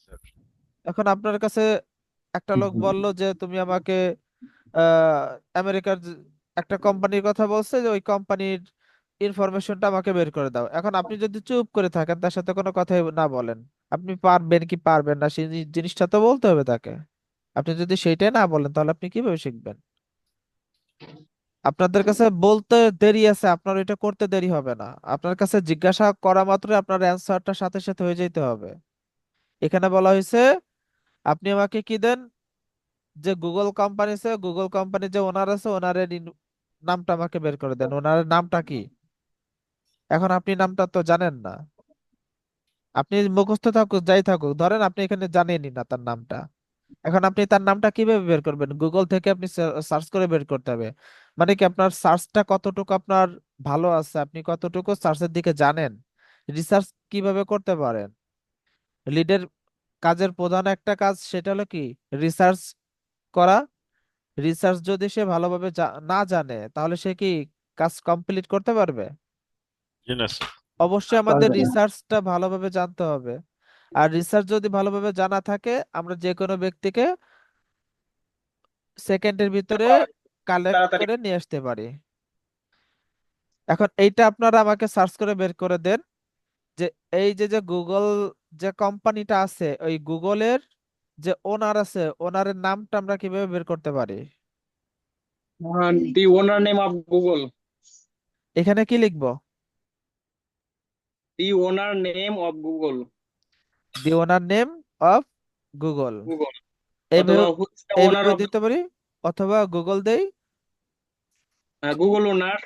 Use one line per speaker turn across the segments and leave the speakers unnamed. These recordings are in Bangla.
স্যার।
এখন আপনার কাছে একটা লোক বলল যে তুমি আমাকে আহ আমেরিকার একটা কোম্পানির কথা বলছে, যে ওই কোম্পানির ইনফরমেশনটা আমাকে বের করে দাও। এখন আপনি যদি চুপ করে থাকেন, তার সাথে কোনো কথাই না বলেন, আপনি পারবেন কি পারবেন না সেই জিনিসটা তো বলতে হবে তাকে। আপনি যদি সেইটাই না বলেন, তাহলে আপনি কিভাবে শিখবেন? আপনাদের কাছে বলতে দেরি আছে, আপনার এটা করতে দেরি হবে না। আপনার কাছে জিজ্ঞাসা করা মাত্রই আপনার অ্যান্সারটা সাথে সাথে হয়ে যেতে হবে। এখানে বলা হয়েছে আপনি আমাকে কি দেন, যে গুগল কোম্পানি আছে, গুগল কোম্পানির যে ওনার আছে, ওনারের নামটা আমাকে বের করে দেন। ওনার নামটা কি? এখন আপনি নামটা তো জানেন না। আপনি মুখস্থ থাকুক যাই থাকুক, ধরেন আপনি এখানে জানেনই না তার নামটা। এখন আপনি তার নামটা কিভাবে বের করবেন? গুগল থেকে আপনি সার্চ করে বের করতে হবে। মানে কি, আপনার সার্চটা কতটুকু আপনার ভালো আছে, আপনি কতটুকু সার্চের দিকে জানেন, রিসার্চ কিভাবে করতে পারেন। লিডের কাজের প্রধান একটা কাজ, সেটা হলো কি, রিসার্চ করা। রিসার্চ যদি সে ভালোভাবে না জানে, তাহলে সে কি কাজ কমপ্লিট করতে পারবে?
জি না স্যার।
অবশ্যই আমাদের
পারবে না।
রিসার্চটা ভালোভাবে জানতে হবে। আর রিসার্চ যদি ভালোভাবে জানা থাকে, আমরা যে কোনো ব্যক্তিকে সেকেন্ডের ভিতরে কালেক্ট
তাড়াতাড়ি।
করে নিয়ে আসতে পারি। এখন এইটা আপনারা আমাকে সার্চ করে বের করে দেন, যে এই যে যে গুগল যে কোম্পানিটা আছে, ওই গুগলের যে ওনার আছে, ওনারের নামটা আমরা কিভাবে বের করতে পারি?
The owner name of Google.
এখানে কি লিখবো?
The owner name of Google.
The owner name of Google.
Google
এইভাবে
অথবা হুইচ দ্য ওনার
এইভাবে
অফ
দিতে পারি, অথবা গুগল দেই।
গুগল ওনার,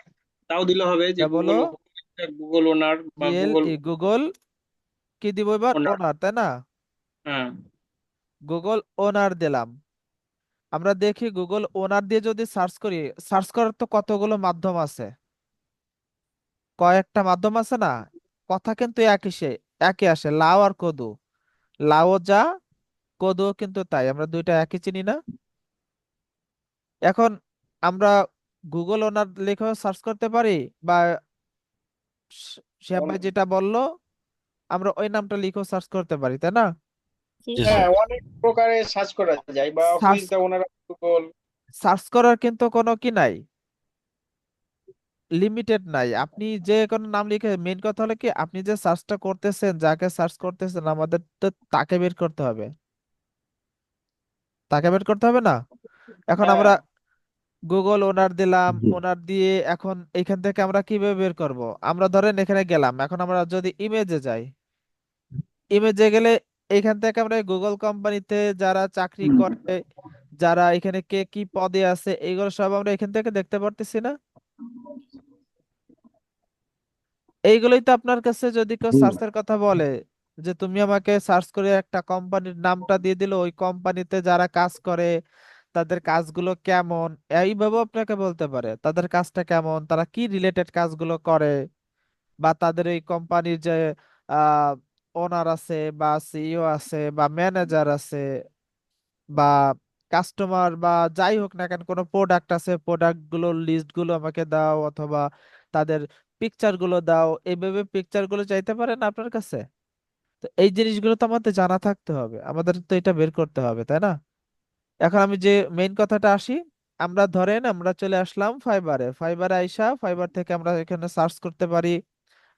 তাও দিলে হবে যে
তা বলো,
গুগল, গুগল ওনার বা
জিএল
গুগল
ই গুগল, কি দিব এবার?
ওনার।
ওনার, তাই না?
হ্যাঁ।
গুগল ওনার দিলাম। আমরা দেখি গুগল ওনার দিয়ে যদি সার্চ করি, সার্চ করার তো কতগুলো মাধ্যম আছে, কয়েকটা মাধ্যম আছে না? কথা কিন্তু একই আসে, লাও আর কদু। লাও যা, কদুও কিন্তু তাই, আমরা দুইটা একই চিনি না? এখন আমরা গুগল ওনার লেখা সার্চ করতে পারি, বা শ্যাম ভাই যেটা বললো, আমরা ওই নামটা লিখেও সার্চ করতে পারি, তাই না?
জি
জি
হ্যাঁ,
স্যার।
স্যার।
অনেক প্রকারে সার্চ করা যায়, বা
search
which the owner of Google.
Search করার কিন্তু কোনো কি নাই, লিমিটেড নাই। আপনি যে কোনো নাম লিখে, মেন কথা হলো কি, আপনি যে সার্চটা করতেছেন, যাকে সার্চ করতেছেন, আমাদের তো তাকে বের করতে হবে। তাকে বের করতে হবে না? এখন
হ্যাঁ।
আমরা গুগল ওনার দিলাম, ওনার দিয়ে এখন এখান থেকে আমরা কিভাবে বের করব? আমরা ধরেন এখানে গেলাম, এখন আমরা যদি ইমেজে যাই, ইমেজে গেলে এখান থেকে আমরা গুগল কোম্পানিতে যারা চাকরি করে, যারা এখানে কে কি পদে আছে, এইগুলো সব আমরা এখান থেকে দেখতে পারতেছি না? এইগুলোই তো আপনার কাছে যদি কেউ সার্চের কথা বলে, যে তুমি আমাকে সার্চ করে একটা কোম্পানির নামটা দিয়ে দিল, ওই কোম্পানিতে যারা কাজ করে তাদের কাজগুলো কেমন, এইভাবে আপনাকে বলতে পারে তাদের কাজটা কেমন, তারা কি রিলেটেড কাজগুলো করে, বা তাদের এই কোম্পানির যে আহ ওনার আছে, বা সিইও আছে, বা ম্যানেজার আছে, বা কাস্টমার, বা যাই হোক না কেন, কোনো প্রোডাক্ট আছে, প্রোডাক্ট গুলোর লিস্ট গুলো আমাকে দাও, অথবা তাদের পিকচার গুলো দাও। এইভাবে পিকচার গুলো চাইতে পারেন আপনার কাছে। তো এই জিনিসগুলো তো আমাদের জানা থাকতে হবে, আমাদের তো এটা বের করতে হবে, তাই না? এখন আমি যে মেইন কথাটা আসি, আমরা ধরেন আমরা চলে আসলাম ফাইবারে, ফাইবারে আইসা ফাইবার থেকে আমরা এখানে সার্চ করতে পারি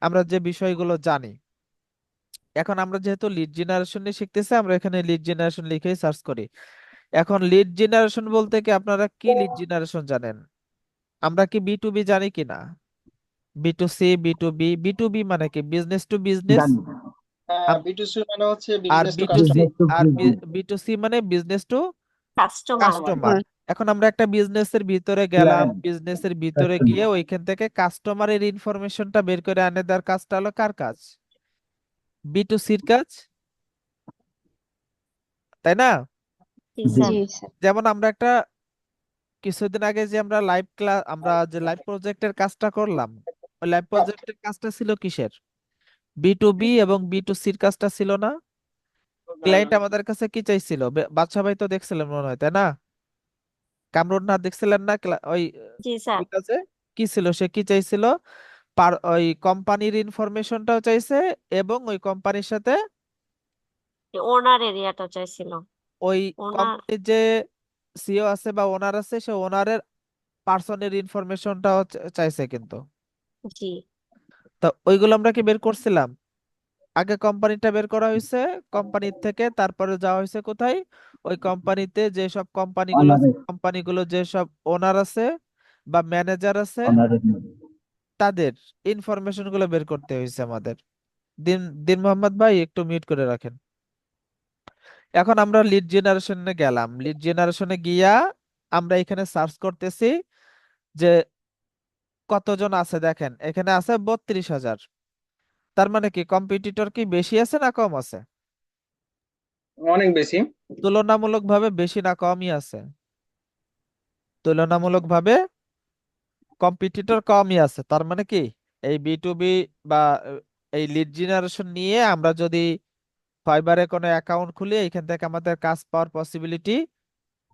আমরা যে বিষয়গুলো জানি। এখন আমরা যেহেতু লিড জেনারেশন নিয়ে শিখতেছি, আমরা এখানে লিড জেনারেশন লিখেই সার্চ করি। এখন লিড জেনারেশন বলতে কি, আপনারা কি লিড জেনারেশন জানেন? আমরা কি বি টু বি জানি কিনা? B to C, B to B. B to B মানে কি, বিজনেস টু বিজনেস।
জানি। বিটুসি মানে হচ্ছে
আর
business to
B to C,
customer.
আর বি টু সি মানে বিজনেস টু
কাস্টমার।
কাস্টমার। এখন আমরা একটা বিজনেসের ভিতরে গেলাম, বিজনেসের ভিতরে গিয়ে ওইখান থেকে কাস্টমারের ইনফরমেশনটা বের করে আনে দেওয়ার কাজটা হলো কার কাজ? বি টু সির কাজ, তাই না?
জি
জি।
স্যার।
জি স্যার।
যেমন আমরা একটা কিছুদিন আগে যে আমরা লাইভ ক্লাস, আমরা যে লাইভ প্রজেক্টের কাজটা করলাম, ওই লাইভ প্রজেক্টের কাজটা ছিল কিসের? বি টু বি এবং বি টু সির কাজটা ছিল না? ক্লায়েন্ট আমাদের কাছে কি চাইছিল? বাদশা ভাই তো দেখছিলেন মনে হয়, তাই না? কামরুন না দেখছিলেন না? ওই
জি স্যার।
ওই কাজে কি ছিল, সে কি চাইছিল? ওই কোম্পানির ইনফরমেশনটাও চাইছে, এবং ওই কোম্পানির সাথে
ওনার এরিয়াটা চাইছিল।
ওই
ওনার
কোম্পানির যে সিও আছে বা ওনার আছে, সে ওনারের পার্সনের ইনফরমেশনটাও চাইছে কিন্তু।
জি
তো ওইগুলো আমরা কি বের করছিলাম? আগে কোম্পানিটা বের করা হয়েছে, কোম্পানির থেকে তারপরে যাওয়া হয়েছে কোথায়? ওই কোম্পানিতে যেসব কোম্পানিগুলো আছে,
অনারের
কোম্পানিগুলো যেসব ওনার আছে বা ম্যানেজার আছে,
অনারের
তাদের ইনফরমেশন গুলো বের করতে হয়েছে আমাদের। দিন দিন মোহাম্মদ ভাই একটু মিউট করে রাখেন। এখন আমরা লিড জেনারেশনে গেলাম, লিড জেনারেশনে গিয়া আমরা এখানে সার্চ করতেছি যে কতজন আছে। দেখেন এখানে আছে 32,000। তার মানে কি কম্পিটিটর কি বেশি আছে না কম আছে?
অনেক বেশি।
তুলনামূলকভাবে বেশি না কমই আছে? তুলনামূলকভাবে কম্পিটিটর কমই আছে। তার মানে কি এই বি2বি বা এই লিড জেনারেশন নিয়ে আমরা যদি ফাইবারে কোনো অ্যাকাউন্ট খুলি, এখান থেকে আমাদের কাজ পাওয়ার পসিবিলিটি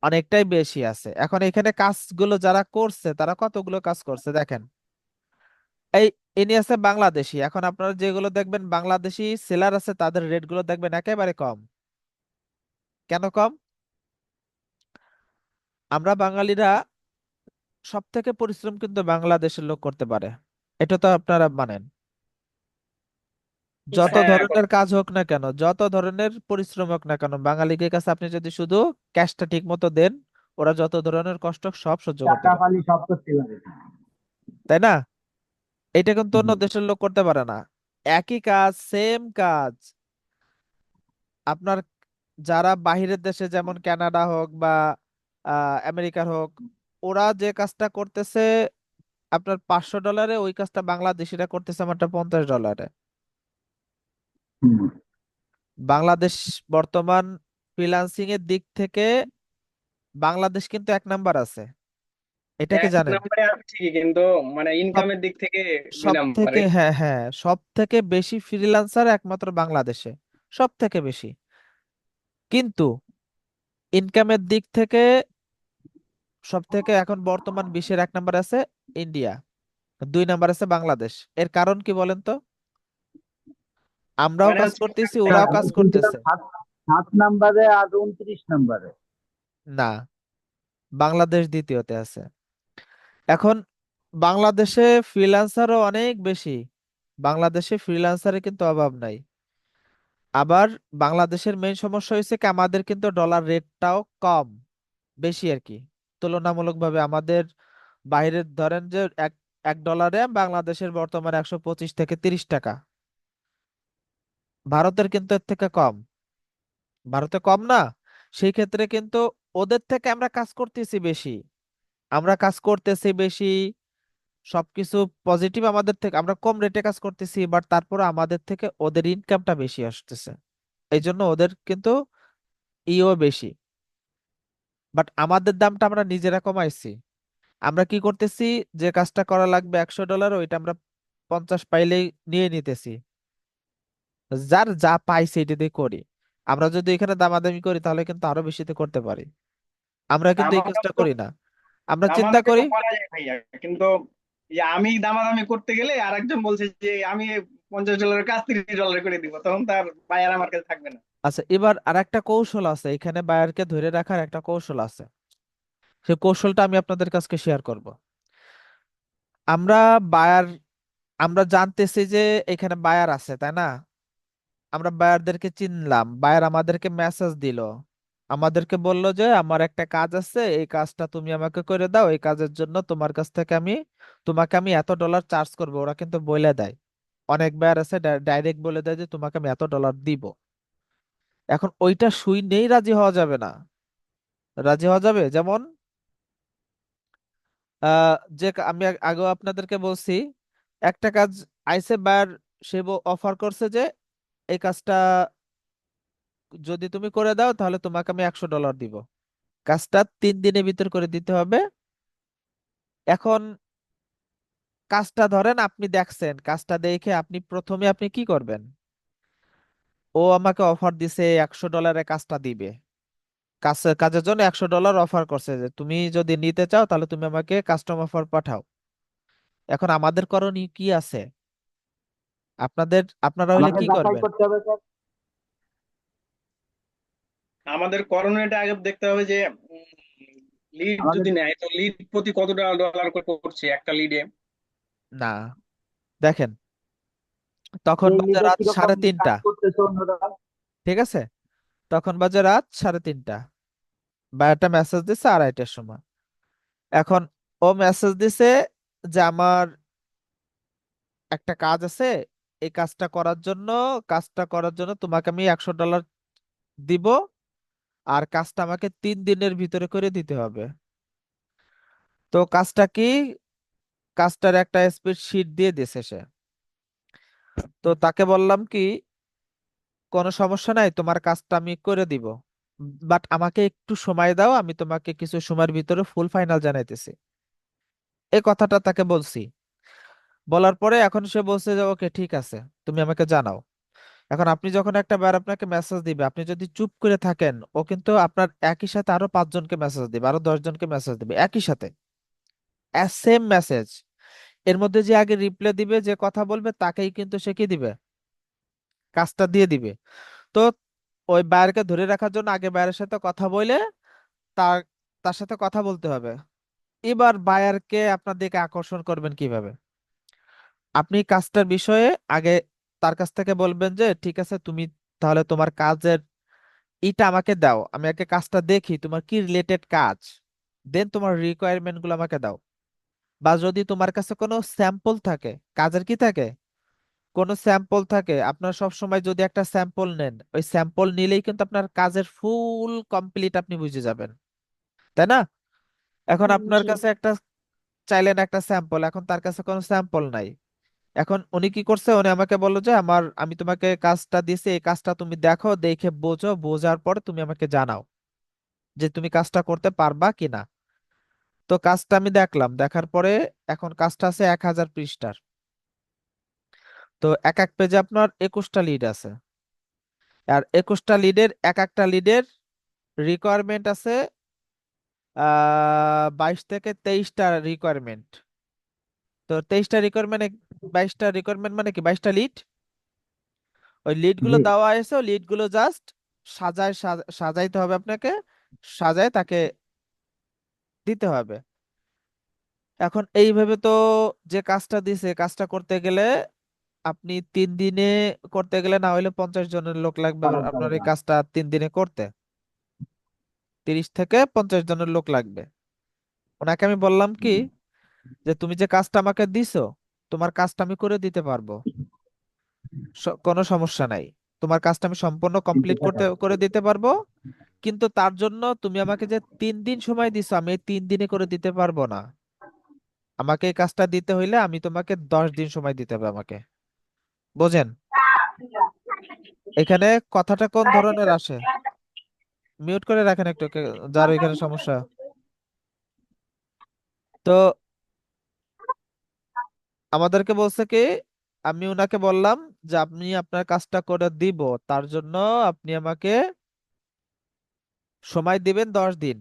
অনেকটাই বেশি আছে। এখন এখানে কাজগুলো যারা করছে তারা কতগুলো কাজ করছে দেখেন। এই ইনি আছে বাংলাদেশি। এখন আপনারা যেগুলো দেখবেন বাংলাদেশি সেলার আছে, তাদের রেট গুলো দেখবেন একেবারে কম। কেন কম? আমরা বাঙালিরা সব থেকে পরিশ্রম কিন্তু বাংলাদেশের লোক করতে পারে, এটা তো আপনারা মানেন। যত
হ্যাঁ,
ধরনের কাজ হোক না কেন, যত ধরনের পরিশ্রম হোক না কেন, বাঙালিকে কাছে আপনি যদি শুধু ক্যাশটা ঠিক মতো দেন, ওরা যত ধরনের কষ্ট হোক সব সহ্য করতে
টাকা
পারে,
পানি সব করতে পারে।
তাই না? এটা কিন্তু অন্য
জি।
দেশের লোক করতে পারে না। একই কাজ, সেম কাজ আপনার যারা বাহিরের দেশে যেমন কানাডা হোক বা আমেরিকার হোক, ওরা যে কাজটা করতেছে আপনার $500, ওই কাজটা বাংলাদেশিরা করতেছে মাত্র $50।
হুম।
বাংলাদেশ বর্তমান ফ্রিল্যান্সিং এর দিক থেকে বাংলাদেশ কিন্তু 1 নাম্বার আছে, এটা কি
এক
জানেন?
নম্বরে আছে ঠিকই, কিন্তু মানে
সব
ইনকামের দিক থেকে দুই
সব থেকে,
নম্বরে।
হ্যাঁ হ্যাঁ, সব থেকে বেশি ফ্রিল্যান্সার একমাত্র বাংলাদেশে, সব থেকে বেশি। কিন্তু ইনকামের দিক থেকে সব থেকে এখন বর্তমান বিশ্বের 1 নাম্বার আছে ইন্ডিয়া, 2 নাম্বার আছে বাংলাদেশ। এর কারণ কি বলেন তো? আমরাও
মানে
কাজ
হচ্ছে
করতেছি,
হ্যাঁ,
ওরাও কাজ
আমি শুনছিলাম
করতেছে।
7 নম্বরে আর 29 নম্বরে।
না, বাংলাদেশ দ্বিতীয়তে আছে। এখন বাংলাদেশে ফ্রিল্যান্সারও অনেক বেশি, বাংলাদেশে ফ্রিল্যান্সারের কিন্তু অভাব নাই। আবার বাংলাদেশের মেইন সমস্যা হয়েছে কি আমাদের কিন্তু ডলার রেটটাও কম, বেশি আর কি। তুলনামূলকভাবে আমাদের বাইরের ধরেন যে এক এক ডলারে বাংলাদেশের বর্তমানে 125 থেকে 30 টাকা, ভারতের কিন্তু এর থেকে কম। ভারতে কম না, সেই ক্ষেত্রে কিন্তু ওদের থেকে আমরা কাজ করতেছি বেশি, আমরা কাজ করতেছি বেশি, সবকিছু পজিটিভ আমাদের থেকে, আমরা কম রেটে কাজ করতেছি, বাট তারপরে আমাদের থেকে ওদের ইনকামটা বেশি আসতেছে, এই জন্য ওদের কিন্তু ইও বেশি। বাট আমাদের দামটা আমরা নিজেরা কমাইছি। আমরা কি করতেছি, যে কাজটা করা লাগবে $100, ওইটা আমরা 50 পাইলেই নিয়ে নিতেছি, যার যা পাইছে এটা দিয়ে করি। আমরা যদি এখানে দামাদামি করি তাহলে কিন্তু আরো বেশিতে করতে পারি, আমরা কিন্তু এই কাজটা
দামাদামি তো
করি না। আমরা চিন্তা
দামাদামি
করি
তো করা যায় ভাইয়া, কিন্তু এই যে আমি দামাদামি করতে গেলে আরেকজন বলছে যে আমি $50 কাজ $30 করে দিব, তখন তার বায়ার আমার কাছে থাকবে না।
আচ্ছা, এবার আর একটা কৌশল আছে, এখানে বায়ারকে ধরে রাখার একটা কৌশল আছে, সেই কৌশলটা আমি আপনাদের কাছে শেয়ার করব। আমরা বায়ার, আমরা জানতেছি যে এখানে বায়ার আছে, তাই না? আমরা বায়ারদেরকে চিনলাম, বায়ার আমাদেরকে মেসেজ দিল, আমাদেরকে বলল যে আমার একটা কাজ আছে, এই কাজটা তুমি আমাকে করে দাও, এই কাজের জন্য তোমার কাছ থেকে আমি, তোমাকে আমি $এত চার্জ করবো। ওরা কিন্তু বলে দেয়, অনেক বায়ার আছে ডাইরেক্ট বলে দেয় যে তোমাকে আমি $এত দিব। এখন ওইটা শুনেই রাজি হওয়া যাবে না। রাজি হওয়া যাবে যেমন যে আমি আগেও আপনাদেরকে বলছি, একটা কাজ আইসে বায়ার, সে অফার করছে যে এই কাজটা যদি তুমি করে দাও তাহলে তোমাকে আমি $100 দিব, কাজটা 3 দিনের ভিতর করে দিতে হবে। এখন কাজটা ধরেন আপনি দেখছেন, কাজটা দেখে আপনি প্রথমে আপনি কি করবেন? ও আমাকে অফার দিছে $100 কাজটা দিবে, কাজের জন্য $100 অফার করছে, যে তুমি যদি নিতে চাও তাহলে তুমি আমাকে কাস্টম অফার পাঠাও। এখন আমাদের করণীয় কি আছে? আপনারা হইলে
আমাকে
কি
যাচাই
করবেন?
করতে হবে স্যার।
আমাদের করণীয়টা আগে দেখতে হবে যে লিড
আমাদের
যদি নেয় তো লিড প্রতি কত ডলার করে পড়ছে একটা লিডে।
না, দেখেন, তখন
এই
বাজে
লিডে
রাত
কিরকম
সাড়ে তিনটা,
কাজ করতেছে অন্যরা?
ঠিক আছে? তখন বাজে রাত 3:30, বা একটা মেসেজ দিছে 2:30-টার সময়। এখন ও মেসেজ দিছে যে আমার একটা কাজ আছে, এই কাজটা করার জন্য তোমাকে আমি $100 দিব, আর কাজটা আমাকে 3 দিনের ভিতরে করে দিতে হবে। তো কাজটা কি? কাজটার একটা স্প্রেডশিট দিয়ে দিছে সে। তো তাকে বললাম কি, কোনো সমস্যা নাই, তোমার কাজটা আমি করে দিব, বাট আমাকে একটু সময় দাও, আমি তোমাকে কিছু সময়ের ভিতরে ফুল ফাইনাল জানাইতেছি। এই কথাটা তাকে বলছি। বলার পরে এখন সে বলছে যে ওকে ঠিক আছে, তুমি আমাকে জানাও। এখন আপনি যখন একটা বার আপনাকে মেসেজ দিবে, আপনি যদি চুপ করে থাকেন, ও কিন্তু আপনার একই সাথে আরো 5 জনকে মেসেজ দিবে, আরো 10 জনকে মেসেজ দিবে একই সাথে, সেম মেসেজ। এর মধ্যে যে আগে রিপ্লাই দিবে, যে কথা বলবে, তাকেই কিন্তু সে কি দিবে, কাজটা দিয়ে দিবে। তো ওই বায়ারকে ধরে রাখার জন্য আগে বায়ারের সাথে কথা বলে তার তার সাথে কথা বলতে হবে। এবার বায়ারকে আপনার দিকে আকর্ষণ করবেন কিভাবে? আপনি কাজটার বিষয়ে আগে তার কাছ থেকে বলবেন যে ঠিক আছে, তুমি তাহলে তোমার কাজের এটা আমাকে দাও, আমি আগে কাজটা দেখি তোমার কি রিলেটেড কাজ, দেন তোমার রিকোয়ারমেন্ট গুলো আমাকে দাও। বা যদি তোমার কাছে কোনো স্যাম্পল থাকে, কাজের কি থাকে, কোনো স্যাম্পল থাকে, আপনার সব সময় যদি একটা স্যাম্পল নেন, ওই স্যাম্পল নিলেই কিন্তু আপনার কাজের ফুল কমপ্লিট আপনি বুঝে যাবেন, তাই না? এখন আপনার
জি।
কাছে একটা চাইলেন একটা স্যাম্পল, এখন তার কাছে কোনো স্যাম্পল নাই। এখন উনি কি করছে, উনি আমাকে বললো যে আমি তোমাকে কাজটা দিছি, এই কাজটা তুমি দেখো, দেখে বোঝো, বোঝার পর তুমি আমাকে জানাও যে তুমি কাজটা করতে পারবা কিনা। তো কাজটা আমি দেখলাম, দেখার পরে এখন কাজটা আছে 1000 পৃষ্ঠার। তো এক এক পেজে আপনার 21টা লিড আছে, আর 21টা লিডের এক একটা লিডের রিকোয়ারমেন্ট আছে 22 থেকে 23টা রিকোয়ারমেন্ট। তো 23টা রিকোয়ারমেন্ট, 22টা রিকোয়ারমেন্ট মানে কি 22টা লিড। ওই লিড গুলো
জি।
দেওয়া হয়েছে, ওই লিড গুলো জাস্ট সাজাইতে হবে আপনাকে, সাজায় তাকে দিতে হবে। এখন এইভাবে তো যে কাজটা দিছে, কাজটা করতে গেলে আপনি 3 দিনে করতে গেলে না হলে 50 জনের লোক লাগবে
করা যাবে
আপনার এই
না।
কাজটা 3 দিনে করতে, 30 থেকে 50 জনের লোক লাগবে। ওনাকে আমি বললাম কি, যে তুমি যে কাজটা আমাকে দিছো, তোমার কাজটা আমি করে দিতে পারবো, কোনো সমস্যা নাই, তোমার কাজটা আমি সম্পূর্ণ
কিন্তু
কমপ্লিট করতে করে দিতে পারবো। কিন্তু তার জন্য তুমি আমাকে যে 3 দিন সময় দিছো, আমি এই 3 দিনে করে দিতে পারবো না। আমাকে এই কাজটা দিতে হইলে আমি তোমাকে 10 দিন সময় দিতে হবে আমাকে। বোঝেন এখানে কথাটা কোন ধরনের আসে? মিউট করে রাখেন একটু, যার এখানে সমস্যা। তো আমাদেরকে বলছে কি, আমি উনাকে বললাম যে আপনি আপনার কাজটা করে দিব, তার জন্য আপনি আমাকে সময় দিবেন 10 দিন।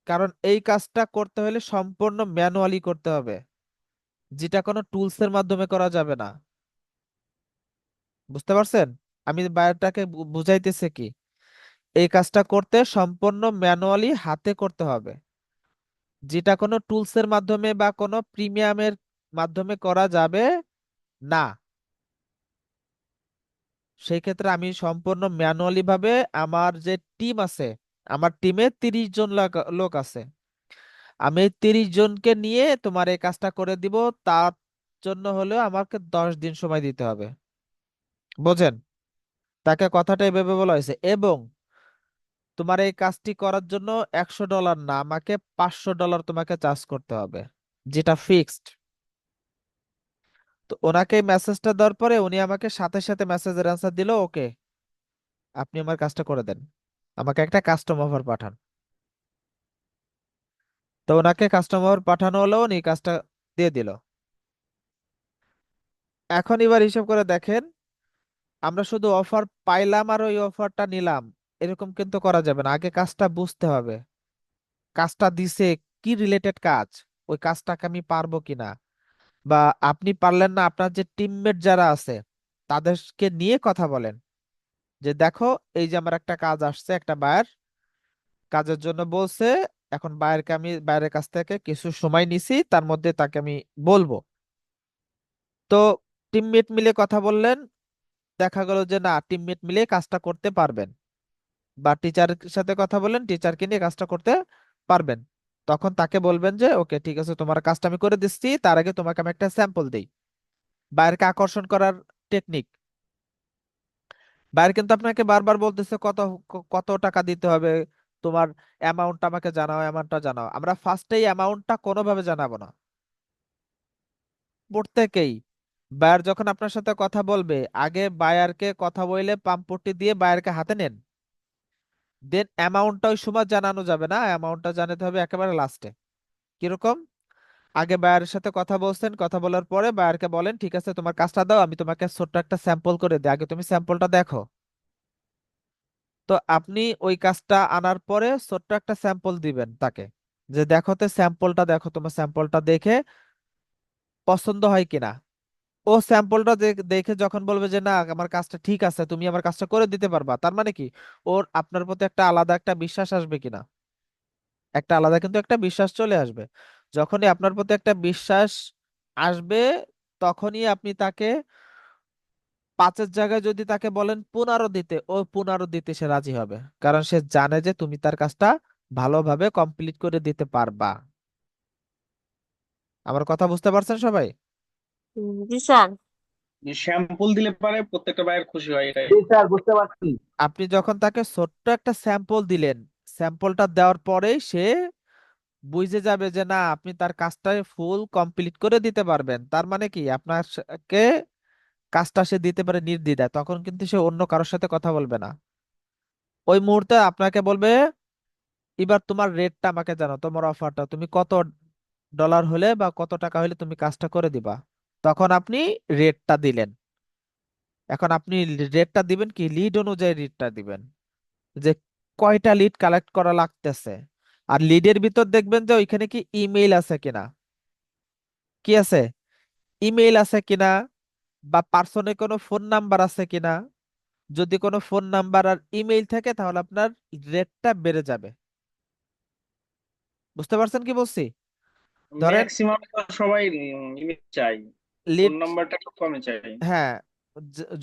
কারণ এই কাজটা করতে হলে সম্পূর্ণ ম্যানুয়ালি করতে হবে, যেটা কোনো টুলস এর মাধ্যমে করা যাবে না। বুঝতে পারছেন? আমি বায়োটাকে বুঝাইতেছে কি, এই কাজটা করতে সম্পূর্ণ ম্যানুয়ালি হাতে করতে হবে, যেটা কোনো টুলস এর মাধ্যমে বা কোনো প্রিমিয়ামের মাধ্যমে করা যাবে না। সেই ক্ষেত্রে আমি সম্পূর্ণ ম্যানুয়ালি ভাবে, আমার যে টিম আছে, আমার টিমে 30 জন লোক আছে, আমি এই 30 জনকে নিয়ে তোমার এই কাজটা করে দিব। তার জন্য হলেও আমাকে 10 দিন সময় দিতে হবে। বোঝেন? তাকে কথাটা এভাবে বলা হয়েছে। এবং তোমার এই কাজটি করার জন্য $100 না, আমাকে $500 তোমাকে চার্জ করতে হবে, যেটা ফিক্সড। তো ওনাকে মেসেজটা দেওয়ার পরে উনি আমাকে সাথে সাথে মেসেজের অ্যান্সার দিল, ওকে, আপনি আমার কাজটা করে দেন, আমাকে একটা কাস্টম অফার পাঠান। তো ওনাকে কাস্টম অফার পাঠানো হলো, উনি কাজটা দিয়ে দিল। এখন এবার হিসাব করে দেখেন, আমরা শুধু অফার পাইলাম আর ওই অফারটা নিলাম, এরকম কিন্তু করা যাবে না। আগে কাজটা বুঝতে হবে, কাজটা দিছে কি রিলেটেড কাজ, ওই কাজটাকে আমি পারবো কিনা। বা আপনি পারলেন না, আপনার যে টিমমেট যারা আছে তাদেরকে নিয়ে কথা বলেন, যে দেখো এই যে আমার একটা কাজ আসছে, একটা বায়ার কাজের জন্য বলছে, এখন বায়ারকে আমি বায়ারের কাছ থেকে কিছু সময় নিছি, তার মধ্যে তাকে আমি বলবো। তো টিমমেট মিলে কথা বললেন, দেখা গেল যে না টিমমেট মিলে কাজটা করতে পারবেন, বা টিচারের সাথে কথা বললেন টিচারকে নিয়ে কাজটা করতে পারবেন, তখন তাকে বলবেন যে ওকে ঠিক আছে তোমার কাজটা আমি করে দিচ্ছি, তার আগে তোমাকে আমি একটা স্যাম্পল দিই। বাইরকে আকর্ষণ করার টেকনিক, বাইরে কিন্তু আপনাকে বারবার বলতেছে কত কত টাকা দিতে হবে, তোমার অ্যামাউন্ট আমাকে জানাও, অ্যামাউন্টটা জানাও। আমরা ফার্স্টেই অ্যামাউন্টটা কোনোভাবে জানাবো না প্রত্যেকেই। বায়ার যখন আপনার সাথে কথা বলবে, আগে বায়ারকে কথা বলে পাম্পটি দিয়ে বায়ারকে হাতে নেন, দেন অ্যামাউন্টটা ওই সময় জানানো যাবে না, অ্যামাউন্টটা জানাতে হবে একেবারে লাস্টে। কিরকম? আগে বায়ারের সাথে কথা বলছেন, কথা বলার পরে বায়ারকে বলেন ঠিক আছে তোমার কাজটা দাও, আমি তোমাকে ছোট্ট একটা স্যাম্পল করে দিই, আগে তুমি স্যাম্পলটা দেখো। তো আপনি ওই কাজটা আনার পরে ছোট্ট একটা স্যাম্পল দিবেন তাকে, যে দেখো তো স্যাম্পলটা দেখো, তোমার স্যাম্পলটা দেখে পছন্দ হয় কিনা। ও স্যাম্পলটা দেখে যখন বলবে যে না আমার কাজটা ঠিক আছে, তুমি আমার কাজটা করে দিতে পারবা, তার মানে কি ওর আপনার প্রতি একটা আলাদা একটা বিশ্বাস আসবে কিনা, একটা আলাদা কিন্তু একটা বিশ্বাস চলে আসবে। যখনই আপনার প্রতি একটা বিশ্বাস আসবে, তখনই আপনি তাকে পাঁচের জায়গায় যদি তাকে বলেন 15 দিতে, ও 15 দিতে সে রাজি হবে, কারণ সে জানে যে তুমি তার কাজটা ভালোভাবে কমপ্লিট করে দিতে পারবা। আমার কথা বুঝতে পারছেন সবাই?
জি স্যার।
শ্যাম্পুল দিলে পারে প্রত্যেকটা ভাইয়ের খুশি হয় এটাই।
জি স্যার, বুঝতে পারছি।
আপনি যখন তাকে ছোট্ট একটা স্যাম্পল দিলেন, স্যাম্পলটা দেওয়ার পরেই সে বুঝে যাবে যে না আপনি তার কাজটা ফুল কমপ্লিট করে দিতে পারবেন, তার মানে কি আপনাকে কাজটা সে দিতে পারে নির্দ্বিধায়, তখন কিন্তু সে অন্য কারোর সাথে কথা বলবে না। ওই মুহূর্তে আপনাকে বলবে এবার তোমার রেটটা আমাকে জানো, তোমার অফারটা তুমি কত ডলার হলে বা কত টাকা হলে তুমি কাজটা করে দিবা। তখন আপনি রেটটা দিলেন। এখন আপনি রেটটা দিবেন কি লিড অনুযায়ী রেটটা দিবেন, যে কয়টা লিড কালেক্ট করা লাগতেছে। আর লিডের ভিতর দেখবেন যে ওইখানে কি ইমেইল আছে কিনা, কি আছে, ইমেইল আছে কিনা, বা পার্সনে কোনো ফোন নাম্বার আছে কিনা। যদি কোনো ফোন নাম্বার আর ইমেইল থাকে তাহলে আপনার রেটটা বেড়ে যাবে। বুঝতে পারছেন কি বলছি? ধরেন
ম্যাক্সিমাম তো সবাই ইমেল চাই, ফোন
লিড,
নাম্বারটা খুব কমে চাই।
হ্যাঁ,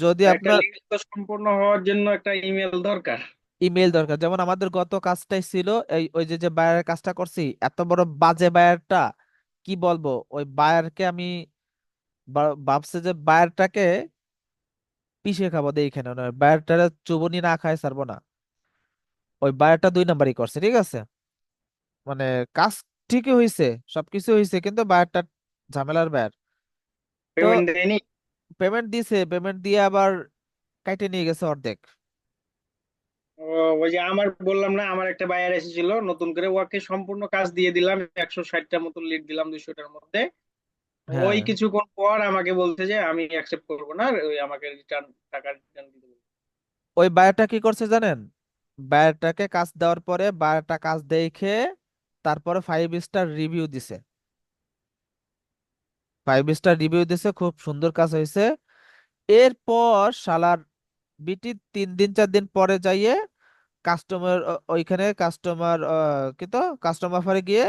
যদি
একটা
আপনার
লিড তো সম্পূর্ণ হওয়ার জন্য একটা ইমেল দরকার।
ইমেল দরকার, যেমন আমাদের গত কাজটাই ছিল এই ওই যে যে বায়ারের কাজটা করছি, এত বড় বাজে বায়ারটা, কি বলবো ওই বায়ারকে আমি ভাবছে যে বায়ারটাকে পিষে খাবো, এইখানে নয় বায়ারটা চুবনি না খায় ছাড়বো না। ওই বায়ারটা 2 নাম্বারই করছে, ঠিক আছে, মানে কাজ ঠিকই হয়েছে, সবকিছু হয়েছে, কিন্তু বায়ারটা ঝামেলার বায়ার। তো
পেমেন্ট দেয়নি।
পেমেন্ট দিছে, পেমেন্ট দিয়ে আবার কাইটে নিয়ে গেছে অর্ধেক।
ও, ওই যে আমার বললাম না, আমার একটা বায়ার এসেছিল নতুন করে, ওকে সম্পূর্ণ কাজ দিয়ে দিলাম, 160টা মতো লিড দিলাম 200টার মধ্যে। ওই
হ্যাঁ,
কিছুক্ষণ পর আমাকে বলছে যে আমি অ্যাকসেপ্ট করবো না, ওই আমাকে রিটার্ন, টাকা রিটার্ন দিতে বলছে।
ওই বায়ারটা কি করছে জানেন? বায়ারটাকে কাজ দেওয়ার পরে বায়ারটা কাজ দেখে তারপরে 5 স্টার রিভিউ দিছে, 5 স্টার রিভিউ দিছে, খুব সুন্দর কাজ হয়েছে। এরপর শালার বিটি 3 দিন 4 দিন পরে যাইয়ে কাস্টমার, ওইখানে কাস্টমার কি তো কাস্টমার অফারে গিয়ে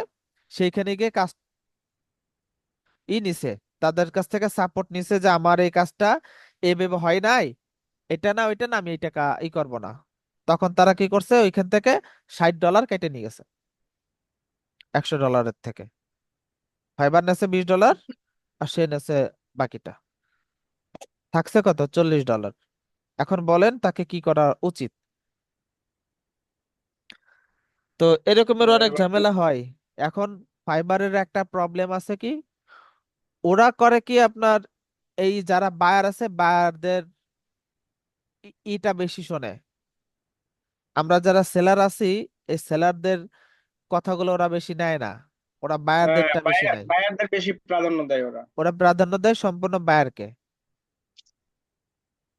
সেইখানে গিয়ে কাজ নিছে, তাদের কাছ থেকে সাপোর্ট নিছে যে আমার এই কাজটা এভাবে হয় নাই, এটা না ওইটা না, আমি এই টাকা করবো না। তখন তারা কি করছে ওইখান থেকে $60 কেটে নিয়ে গেছে, $100 থেকে। ফাইবার নেছে $20, আর সে নেছে বাকিটা, থাকছে কত, $40। এখন বলেন তাকে কি করা উচিত? তো এরকমের অনেক
এবার
ঝামেলা হয়। এখন ফাইবারের একটা প্রবলেম আছে কি, ওরা করে কি আপনার এই যারা বায়ার আছে বায়ারদের ইটা বেশি শোনে, আমরা যারা সেলার আছি এই সেলারদের কথাগুলো ওরা বেশি নেয় না, ওরা বায়ারদেরটা বেশি নেয়।
বায়ারদের বেশি প্রাধান্য দেয় ওরা।
ওরা প্রাধান্য দেয় সম্পূর্ণ বায়ারকে।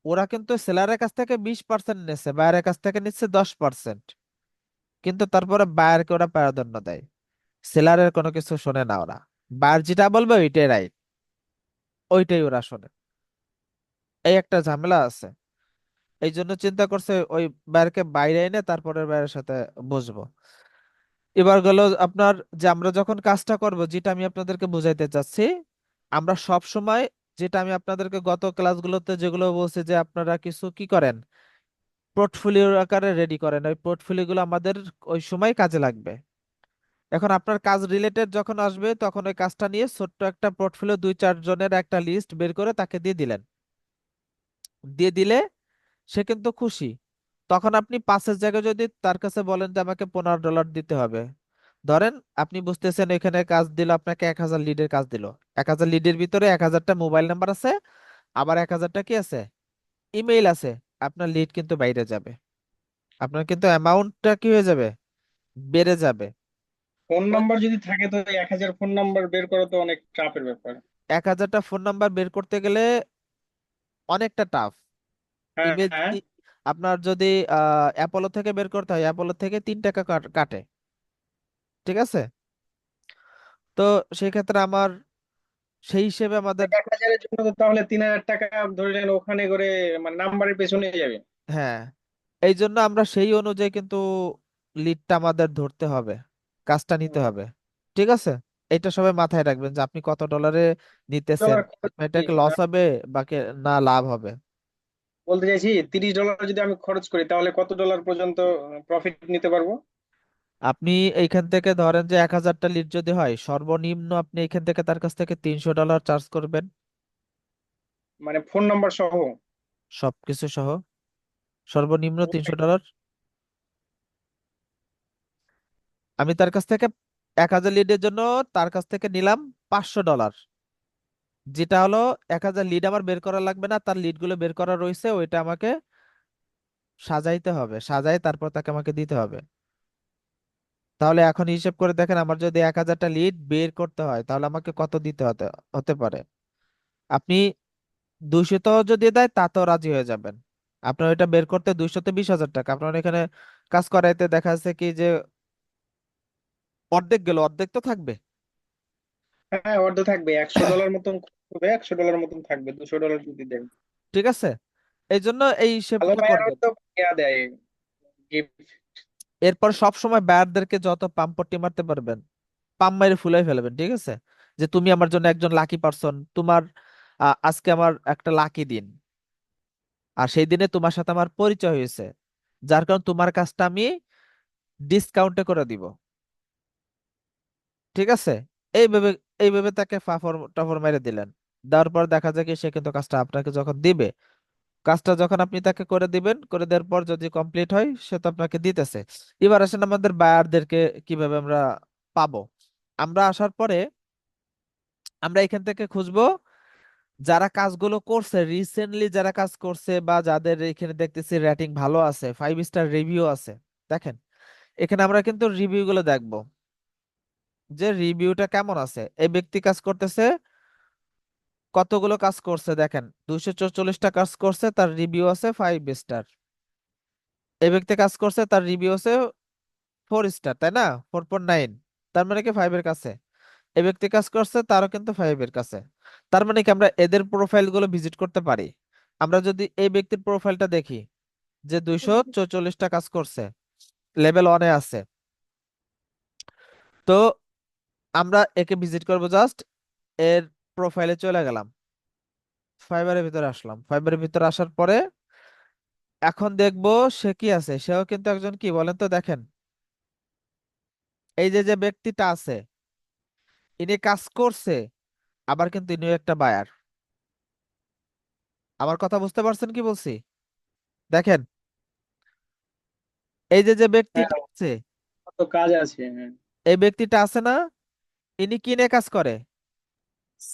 ওরা কিন্তু সেলারের কাছ থেকে 20% নিচ্ছে, বায়ারের কাছ থেকে নিচ্ছে 10%, কিন্তু তারপরে বায়ারকে ওরা প্রাধান্য দেয়, সেলারের কোনো কিছু শোনে না ওরা। বায়ার যেটা বলবে ওইটাই রাইট, ওইটাই ওরা শোনে। এই একটা ঝামেলা আছে। এই জন্য চিন্তা করছে ওই বাইরকে বাইরে এনে তারপরে বাইরের সাথে বসবো। এবার গেল আপনার, যে আমরা যখন কাজটা করব, যেটা আমি আপনাদেরকে বুঝাইতে চাচ্ছি, আমরা সব সময়, যেটা আমি আপনাদেরকে গত ক্লাসগুলোতে যেগুলো বলছি, যে আপনারা কিছু কি করেন, পোর্টফোলিও আকারে রেডি করেন, ওই পোর্টফোলিও গুলো আমাদের ওই সময় কাজে লাগবে। এখন আপনার কাজ রিলেটেড যখন আসবে, তখন ওই কাজটা নিয়ে ছোট্ট একটা পোর্টফোলিও 2-4 জনের একটা লিস্ট বের করে তাকে দিয়ে দিলেন, দিয়ে দিলে সে কিন্তু খুশি। তখন আপনি 5-এর জায়গায় যদি তার কাছে বলেন যে আমাকে $15 দিতে হবে, ধরেন আপনি বুঝতেছেন এখানে কাজ দিল আপনাকে 1,000 লিডের কাজ দিল, 1,000 লিডের ভিতরে 1,000টা মোবাইল নাম্বার আছে, আবার 1,000টা কি আছে, ইমেইল আছে। আপনার লিড কিন্তু বাইরে যাবে, আপনার কিন্তু অ্যামাউন্টটা কি হয়ে যাবে, বেড়ে যাবে।
ফোন নাম্বার যদি থাকে তো 1,000 ফোন নাম্বার বের করা তো অনেক চাপের ব্যাপার।
1,000টা ফোন নাম্বার বের করতে গেলে অনেকটা টাফ।
হ্যাঁ
ইমেজ
হ্যাঁ।
আপনার যদি অ্যাপোলো থেকে বের করতে হয়, অ্যাপোলো থেকে 3 টাকা কাটে, ঠিক আছে? তো সেই ক্ষেত্রে আমার, সেই হিসেবে আমাদের,
1,000-এর জন্য তো তাহলে 3,000 টাকা ধরে নেন ওখানে করে, মানে নাম্বারের পেছনে যাবে।
হ্যাঁ, এই জন্য আমরা সেই অনুযায়ী কিন্তু লিডটা আমাদের ধরতে হবে, কাজটা নিতে
হুম।
হবে, ঠিক আছে? এটা সবাই মাথায় রাখবেন যে আপনি কত ডলারে নিতেছেন,
ডলার খরচ
এটা
করি,
কি লস হবে বা না লাভ হবে।
বলতে চাইছি $30 যদি আমি খরচ করি তাহলে কত ডলার পর্যন্ত প্রফিট নিতে পারবো?
আপনি এইখান থেকে ধরেন যে 1,000টা লিড যদি হয়, সর্বনিম্ন আপনি এখান থেকে তার কাছ থেকে $300 চার্জ করবেন,
মানে ফোন নাম্বার সহ?
সবকিছু সহ, সর্বনিম্ন $300। আমি তার কাছ থেকে 1,000 লিডের জন্য তার কাছ থেকে নিলাম $500, যেটা হলো 1,000 লিড আমার বের করা লাগবে না, তার লিড গুলো বের করা রয়েছে, ওইটা আমাকে সাজাইতে হবে, সাজাই তারপর তাকে আমাকে দিতে হবে। তাহলে এখন হিসেব করে দেখেন, আমার যদি 1,000টা লিড বের করতে হয়, তাহলে আমাকে কত দিতে হতে হতে পারে। আপনি 200 যদি দেয় তাতেও রাজি হয়ে যাবেন। আপনার ওইটা বের করতে 220,000 টাকা, আপনার এখানে কাজ করাইতে দেখা যাচ্ছে কি যে অর্ধেক গেল, অর্ধেক তো থাকবে,
হ্যাঁ, অর্ধ থাকবে। $100 মতন খরচ হবে, $100 মতন থাকবে, $200 যদি দেন।
ঠিক আছে? এই জন্য এই
ভালো
হিসেবটা
বায়ার
করবেন।
তো ইয়া দেয়, গিফট।
এরপর সব সময় বায়ারদেরকে যত পাম্পটি মারতে পারবেন, পাম মেরে ফুলাই ফেলবেন, ঠিক আছে? যে তুমি আমার জন্য একজন লাকি পারসন, তোমার আজকে আমার একটা লাকি দিন, আর সেই দিনে তোমার সাথে আমার পরিচয় হয়েছে, যার কারণে তোমার কাজটা আমি ডিসকাউন্টে করে দিব, ঠিক আছে? এইভাবে, এইভাবে তাকে ফাফর টাফর মেরে দিলেন। দেওয়ার পর দেখা যায় কি সে কিন্তু কাজটা আপনাকে যখন দিবে, কাজটা যখন আপনি তাকে করে দিবেন, করে দেওয়ার পর যদি কমপ্লিট হয়, সে তো আপনাকে দিতেছে। এবার আসেন আমাদের বায়ারদেরকে কিভাবে আমরা পাবো। আমরা আসার পরে আমরা এখান থেকে খুঁজবো যারা কাজগুলো করছে রিসেন্টলি, যারা কাজ করছে বা যাদের এখানে দেখতেছি রেটিং ভালো আছে, 5 স্টার রিভিউ আছে। দেখেন, এখানে আমরা কিন্তু রিভিউ গুলো দেখবো, যে রিভিউটা কেমন আছে। এই ব্যক্তি কাজ করতেছে, কতগুলো কাজ করছে দেখেন, 244টা কাজ করছে, তার রিভিউ আছে 5 স্টার। এই ব্যক্তি কাজ করছে, তার রিভিউ আছে 4 স্টার, তাই না? 4.9, তার মানে কি 5-এর কাছে। এই ব্যক্তি কাজ করছে, তারও কিন্তু 5-এর কাছে। তার মানে কি আমরা এদের প্রোফাইল গুলো ভিজিট করতে পারি। আমরা যদি এই ব্যক্তির প্রোফাইলটা দেখি, যে 244টা কাজ করছে, লেভেল 1-এ আছে, তো আমরা একে ভিজিট করব, জাস্ট এর প্রোফাইলে চলে গেলাম, ফাইবারের ভিতরে আসলাম। ফাইবারের ভিতরে আসার পরে এখন দেখবো সে কি আছে, সেও কিন্তু একজন কি বলেন তো, দেখেন এই যে যে ব্যক্তিটা আছে, ইনি কাজ করছে, আবার কিন্তু ইনিও একটা বায়ার। আমার কথা বুঝতে পারছেন কি বলছি? দেখেন, এই যে যে
হ্যাঁ,
ব্যক্তিটা আছে,
কত কাজ আছে। হ্যাঁ,
এই ব্যক্তিটা আছে না, ইনি কি নিয়ে কাজ করে,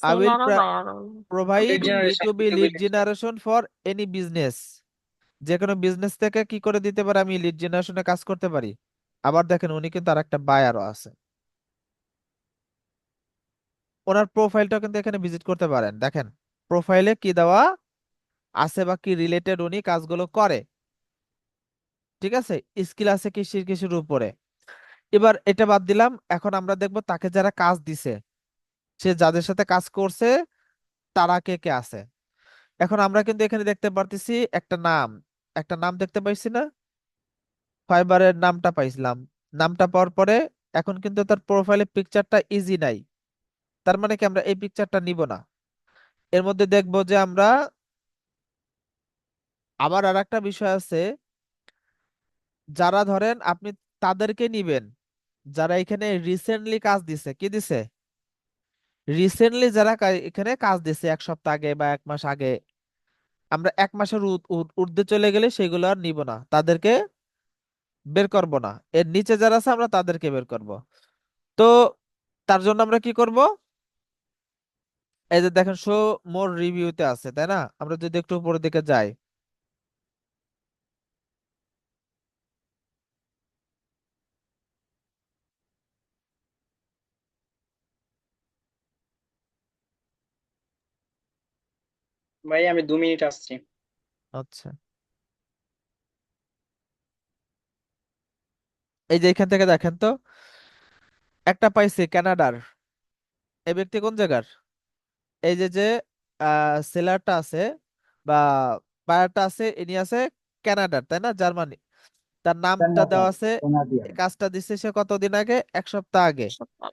আই উইল
সেলারও বায়ারও।
Provide
lead generation,
B2B
B2B
lead
lead generation।
Generation for any business. যে কোনো বিজনেস থেকে কি করে দিতে পারে, আমি লিড জেনারেশনে কাজ করতে পারি। আবার দেখেন, উনি কিন্তু আর একটা বায়ারও আছে, ওনার প্রোফাইলটাও কিন্তু এখানে ভিজিট করতে পারেন। দেখেন প্রোফাইলে কি দেওয়া আছে বা কি রিলেটেড উনি কাজগুলো করে, ঠিক আছে? স্কিল আছে কৃষির কৃষির উপরে। এবার এটা বাদ দিলাম, এখন আমরা দেখব তাকে যারা কাজ দিছে, সে যাদের সাথে কাজ করছে, তারা কে কে আছে। এখন আমরা কিন্তু এখানে দেখতে পারতেছি একটা নাম, একটা নাম দেখতে পাইছি না, ফাইবারের নামটা পাইছিলাম। নামটা পাওয়ার পরে এখন কিন্তু তার প্রোফাইলে পিকচারটা ইজি নাই, তার মানে কি আমরা এই পিকচারটা নিব না। এর মধ্যে দেখবো যে আমরা আবার আর একটা বিষয় আছে, যারা ধরেন আপনি তাদেরকে নিবেন যারা এখানে রিসেন্টলি কাজ দিছে, কি দিছে, রিসেন্টলি যারা এখানে কাজ দিছে 1 সপ্তাহ আগে বা 1 মাস আগে। আমরা 1 মাসের ঊর্ধ্বে চলে গেলে সেগুলো আর নিব না, তাদেরকে বের করব না। এর নিচে যারা আছে আমরা তাদেরকে বের করব। তো তার জন্য আমরা কি করব, এই যে দেখেন শো মোর রিভিউতে আছে, তাই না? আমরা যদি একটু উপরের দিকে যাই,
ভাই আমি 2 মিনিট আসছি।
আচ্ছা, এই যে এখান থেকে দেখেন তো, একটা পাইছি কানাডার। এই ব্যক্তি কোন জায়গার, এই যে যে সেলারটা আছে বা বায়ারটা আছে, ইনি আছে কানাডার, তাই না, জার্মানি। তার নামটা
কানাডা,
দেওয়া আছে,
কানাডিয়ান।
এই কাজটা দিচ্ছে সে কতদিন আগে, 1 সপ্তাহ আগে।
সপ্তাহ।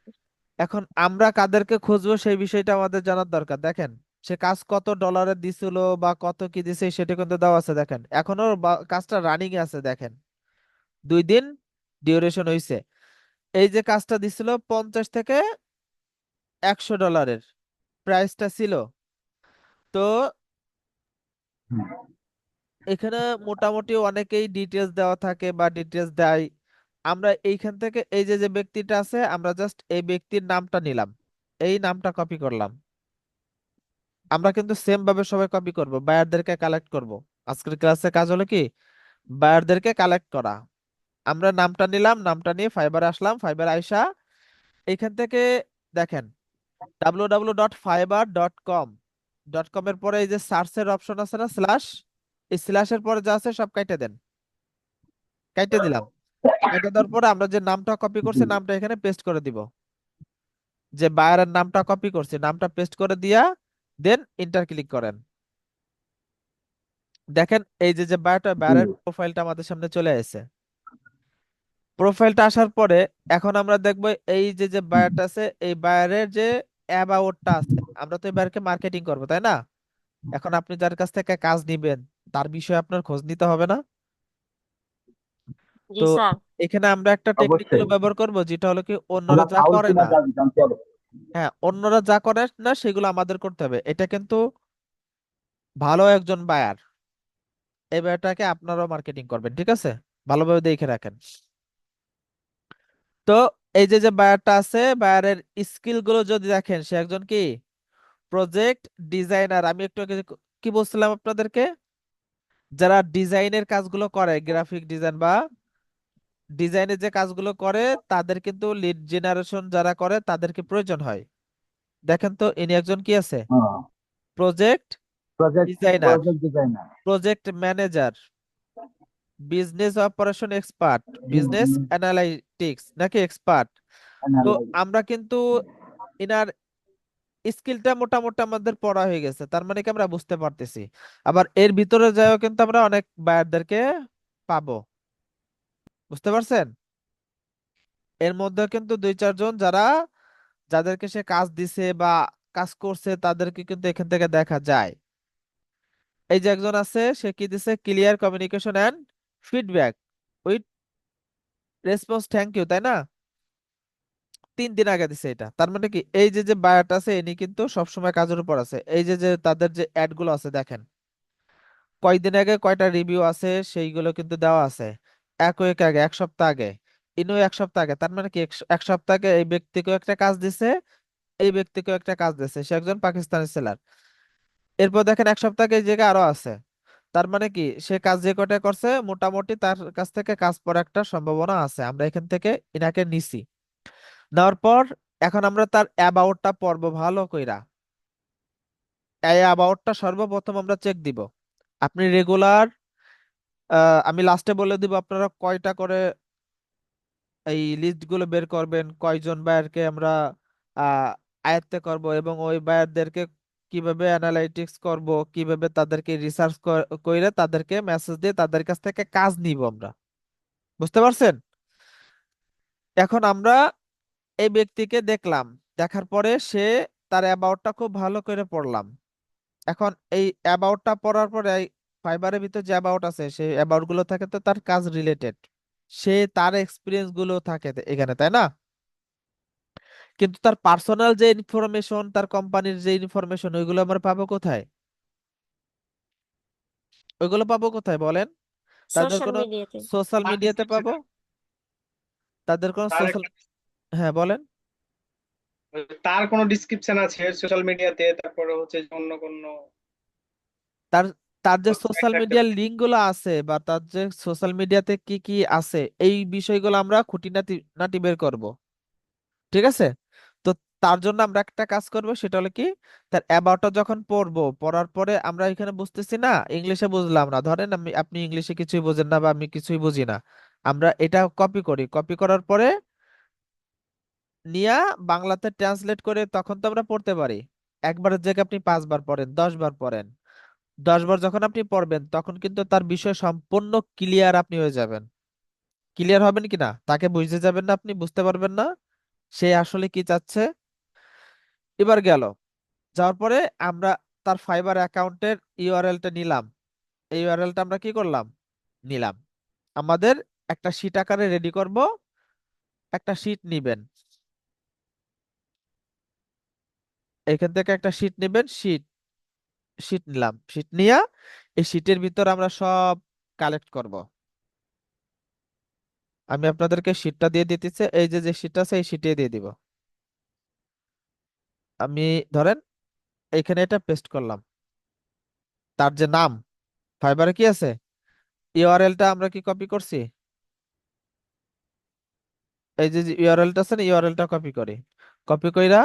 এখন আমরা কাদেরকে খুঁজবো সেই বিষয়টা আমাদের জানার দরকার। দেখেন সে কাজ কত ডলারে দিছিল বা কত কি দিছে সেটা কিন্তু দেওয়া আছে, দেখেন এখনো কাজটা রানিং এ আছে, দেখেন 2 দিন ডিউরেশন হইছে। এই যে কাজটা দিছিল 50 থেকে 100 ডলারের প্রাইসটা ছিল। তো
হুম,
এখানে মোটামুটি অনেকেই ডিটেলস দেওয়া থাকে বা ডিটেলস দেয়। আমরা এইখান থেকে এই যে যে ব্যক্তিটা আছে, আমরা জাস্ট এই ব্যক্তির নামটা নিলাম, এই নামটা কপি করলাম। আমরা কিন্তু সেম ভাবে সবাই কপি করব, বায়ারদেরকে কালেক্ট করব। আজকের ক্লাসে কাজ হলো কি, বায়ারদেরকে কালেক্ট করা। আমরা নামটা নিলাম, নামটা নিয়ে ফাইবারে আসলাম, ফাইবার আইসা এইখান থেকে দেখেন www.fiverr.com, এর পরে এই যে সার্চের অপশন আছে না, স্ল্যাশ, এই স্ল্যাশের পরে যা আছে সব কাইটে দেন। কাইটে দিলাম। কাইটে দেওয়ার পরে আমরা যে নামটা কপি
জি।
করছি নামটা এখানে পেস্ট করে দিব। যে বায়ারের নামটা কপি করছি নামটা পেস্ট করে দিয়া দেন ইন্টার ক্লিক করেন। দেখেন এই যে যে
জি।
বায়ারের প্রোফাইলটা আমাদের সামনে চলে এসেছে। প্রোফাইলটা আসার পরে এখন আমরা দেখবো এই যে যে বায়ারটা আছে, এই বায়ারের যে অ্যাবাউটটা আছে, আমরা তো এই বায়ারকে মার্কেটিং করবো, তাই না? এখন আপনি যার কাছ থেকে কাজ নিবেন তার বিষয়ে আপনার খোঁজ নিতে হবে না?
জি
তো
স্যার।
এখানে আমরা একটা টেকনিক্যাল
অবশ্যই
ব্যবহার করব, যেটা হলো কি অন্যরা
আমরা
যা
ফাউল
করে
কিনা
না,
জানতে হবে।
হ্যাঁ অন্যরা যা করে না সেগুলো আমাদের করতে হবে। এটা কিন্তু ভালো একজন বায়ার, এই বায়ারটাকে আপনারাও মার্কেটিং করবেন, ঠিক আছে? ভালোভাবে দেখে রাখেন। তো এই যে যে বায়ারটা আছে, বায়ারের স্কিল গুলো যদি দেখেন, সে একজন কি প্রজেক্ট ডিজাইনার। আমি একটু আগে কি বলছিলাম আপনাদেরকে, যারা ডিজাইনের কাজগুলো করে, গ্রাফিক ডিজাইন বা ডিজাইনের যে কাজগুলো করে, তাদের কিন্তু লিড জেনারেশন যারা করে তাদেরকে প্রয়োজন হয়। দেখেন তো ইনি একজন কি আছে, project
project
designer,
project designer.
Project manager, business operation expert, business analytics নাকি এক্সপার্ট। তো আমরা কিন্তু ইনার স্কিলটা মোটামুটি আমাদের পড়া হয়ে গেছে, তার মানে কি আমরা বুঝতে পারতেছি। আবার এর ভিতরে যাইও কিন্তু আমরা অনেক বায়ারদেরকে পাবো, বুঝতে পারছেন? এর মধ্যে কিন্তু 2-4 জন যারা, যাদেরকে সে কাজ দিছে বা কাজ করছে তাদেরকে কিন্তু এখান থেকে দেখা যায়। এই যে একজন আছে, সে কি দিছে, clear communication and feedback with response thank you, তাই না? 3 দিন আগে দিছে এটা। তার মানে কি এই যে যে বায়ারটা আছে ইনি কিন্তু সবসময় কাজের উপর আছে। এই যে যে তাদের যে অ্যাড গুলো আছে দেখেন, কয়দিন আগে কয়টা রিভিউ আছে সেইগুলো কিন্তু দেওয়া আছে। 1 উইক আগে, 1 সপ্তাহ আগে, ইনু 1 সপ্তাহ আগে। তার মানে কি 1 সপ্তাহ আগে এই ব্যক্তিকেও একটা কাজ দিছে, এই ব্যক্তিকেও একটা কাজ দিছে, সে একজন পাকিস্তানি সেলার। এরপর দেখেন 1 সপ্তাহ আগে এই জায়গায় আরো আছে। তার মানে কি সে কাজ যে কয়টা করছে মোটামুটি তার কাছ থেকে কাজ পড়ার একটা সম্ভাবনা আছে। আমরা এখান থেকে ইনাকে নিছি, নেওয়ার পর এখন আমরা তার অ্যাবাউটটা পড়বো ভালো কইরা। এই অ্যাবাউটটা সর্বপ্রথম আমরা চেক দিব। আপনি রেগুলার, আমি লাস্টে বলে দিব আপনারা কয়টা করে এই লিস্ট গুলো বের করবেন, কয়জন বায়ারকে আমরা আহ আয়ত্তে করব এবং ওই বায়ারদেরকে কিভাবে অ্যানালাইটিক্স করব, কিভাবে তাদেরকে রিসার্চ করে তাদেরকে মেসেজ দিয়ে তাদের কাছ থেকে কাজ নিব আমরা। বুঝতে পারছেন? এখন আমরা এই ব্যক্তিকে দেখলাম, দেখার পরে তার অ্যাবাউটটা খুব ভালো করে পড়লাম। এখন এই অ্যাবাউটটা পড়ার পরে এই ফাইবারের ভিতর যে অ্যাবাউট আছে সেই অ্যাবাউট গুলো থাকে তো তার কাজ রিলেটেড, তার এক্সপিরিয়েন্স গুলো থাকে এখানে, তাই না? কিন্তু তার পার্সোনাল যে ইনফরমেশন, তার কোম্পানির যে ইনফরমেশন, ওইগুলো আমরা পাবো কোথায়? ওইগুলো পাবো কোথায় বলেন? তাদের
সোশ্যাল
কোনো
মিডিয়াতে।
সোশ্যাল
তার
মিডিয়াতে
description
পাবো? তাদের কোনো
তার
সোশ্যাল, হ্যাঁ বলেন।
তার কোনো ডিসক্রিপশন আছে সোশ্যাল মিডিয়াতে, তারপরে হচ্ছে যে অন্য কোনো
তার তার যে
website
সোশ্যাল
থাকতে
মিডিয়ার
পারে।
লিঙ্ক গুলো আছে বা তার যে সোশ্যাল মিডিয়াতে কি কি আছে, এই বিষয়গুলো আমরা খুঁটিনাটি নাটি বের করব। ঠিক আছে? তো তার জন্য আমরা একটা কাজ করব, সেটা হলো কি, তার অ্যাবাউটটা যখন পড়বো, পড়ার পরে আমরা এখানে বুঝতেছি না, ইংলিশে বুঝলাম না, ধরেন আপনি ইংলিশে কিছুই বোঝেন না বা আমি কিছুই বুঝি না, আমরা এটা কপি করি, কপি করার পরে নিয়া বাংলাতে ট্রান্সলেট করে তখন তো আমরা পড়তে পারি। একবারের জায়গায় আপনি 5 বার পড়েন, 10 বার পড়েন, 10 বার যখন আপনি পড়বেন তখন কিন্তু তার বিষয় সম্পূর্ণ ক্লিয়ার আপনি হয়ে যাবেন। ক্লিয়ার হবেন কি না, তাকে বুঝতে যাবেন না, আপনি বুঝতে পারবেন না সে আসলে কি চাচ্ছে। এবার গেল, যাওয়ার পরে আমরা তার ফাইবার অ্যাকাউন্টের ইউআরএলটা নিলাম। এই ইউআরএলটা আমরা কি করলাম, নিলাম। আমাদের একটা শিট আকারে রেডি করব, একটা শিট নিবেন, এখান থেকে একটা শিট নেবেন, শিট শিট নিলাম, শিট নিয়ে এই শিটের ভিতর আমরা সব কালেক্ট করব। আমি আপনাদেরকে শিটটা দিয়ে দিতেছি, এই যে যে শিট আছে এই শিটে দিয়ে দিব। আমি ধরেন এখানে এটা পেস্ট করলাম, তার যে নাম, ফাইবারে কি আছে, ইউআরএলটা আমরা কি কপি করছি, এই যে ইউআরএলটা আছে না, ইউআরএলটা কপি করি, কপি কইরা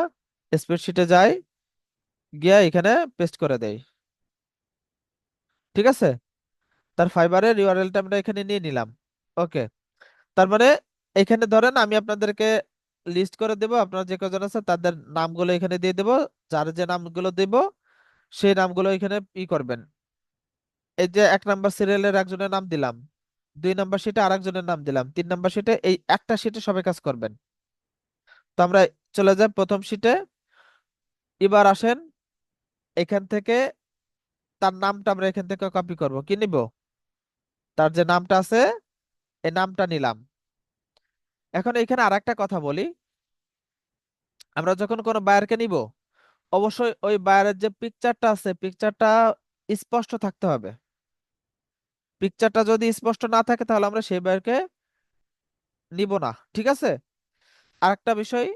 স্প্রেডশিটে যাই, গিয়া এখানে পেস্ট করে দেই। ঠিক আছে? তার ফাইবারের ইউআরএলটা আমরা এখানে নিয়ে নিলাম। ওকে, তার মানে এখানে ধরেন আমি আপনাদেরকে লিস্ট করে দেব, আপনারা যে কজন আছে তাদের নামগুলো এখানে দিয়ে দেব, যার যে নামগুলো দেব সেই নামগুলো এখানে করবেন। এই যে 1 নাম্বার সিরিয়ালের একজনের নাম দিলাম, 2 নাম্বার শিটে আরেকজনের নাম দিলাম, 3 নাম্বার শিটে, এই একটা শিটে সবাই কাজ করবেন। তো আমরা চলে যাই প্রথম শিটে। এবার আসেন এখান থেকে তার নামটা আমরা এখান থেকে কপি করব, কি নিব, তার যে নামটা আছে এই নামটা নিলাম। এখন এখানে আরেকটা কথা বলি, আমরা যখন কোনো বায়ারকে নিব অবশ্যই ওই বায়ারের যে পিকচারটা আছে পিকচারটা স্পষ্ট থাকতে হবে। পিকচারটা যদি স্পষ্ট না থাকে তাহলে আমরা সেই বায়ারকে নিব না। ঠিক আছে? আরেকটা বিষয়,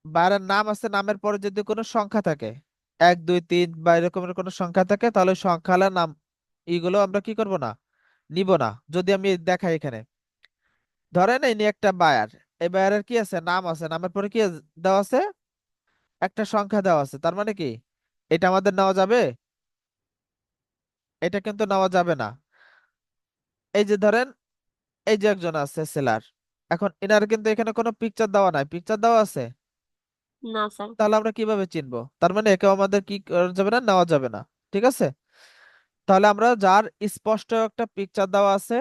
বায়ারের নাম আছে, নামের পরে যদি কোনো সংখ্যা থাকে, 1 2 3 বা এরকমের কোনো সংখ্যা থাকে, তাহলে ওই সংখ্যালা নাম এইগুলো আমরা কি করব না, নিব না। যদি আমি দেখাই এখানে, ধরেন এই নিয়ে একটা বায়ার, এই বায়ারের কি আছে, নাম আছে, নামের পরে কি দেওয়া আছে, একটা সংখ্যা দেওয়া আছে, তার মানে কি এটা আমাদের নেওয়া যাবে? এটা কিন্তু নেওয়া যাবে না। এই যে ধরেন এই যে একজন আছে সেলার, এখন এনার কিন্তু এখানে কোনো পিকচার দেওয়া নাই, পিকচার দেওয়া আছে,
না স্যার।
তাহলে আমরা কিভাবে চিনবো? তার মানে একে আমাদের কি করা যাবে না, নেওয়া যাবে না। ঠিক আছে? তাহলে আমরা যার স্পষ্ট একটা পিকচার দেওয়া আছে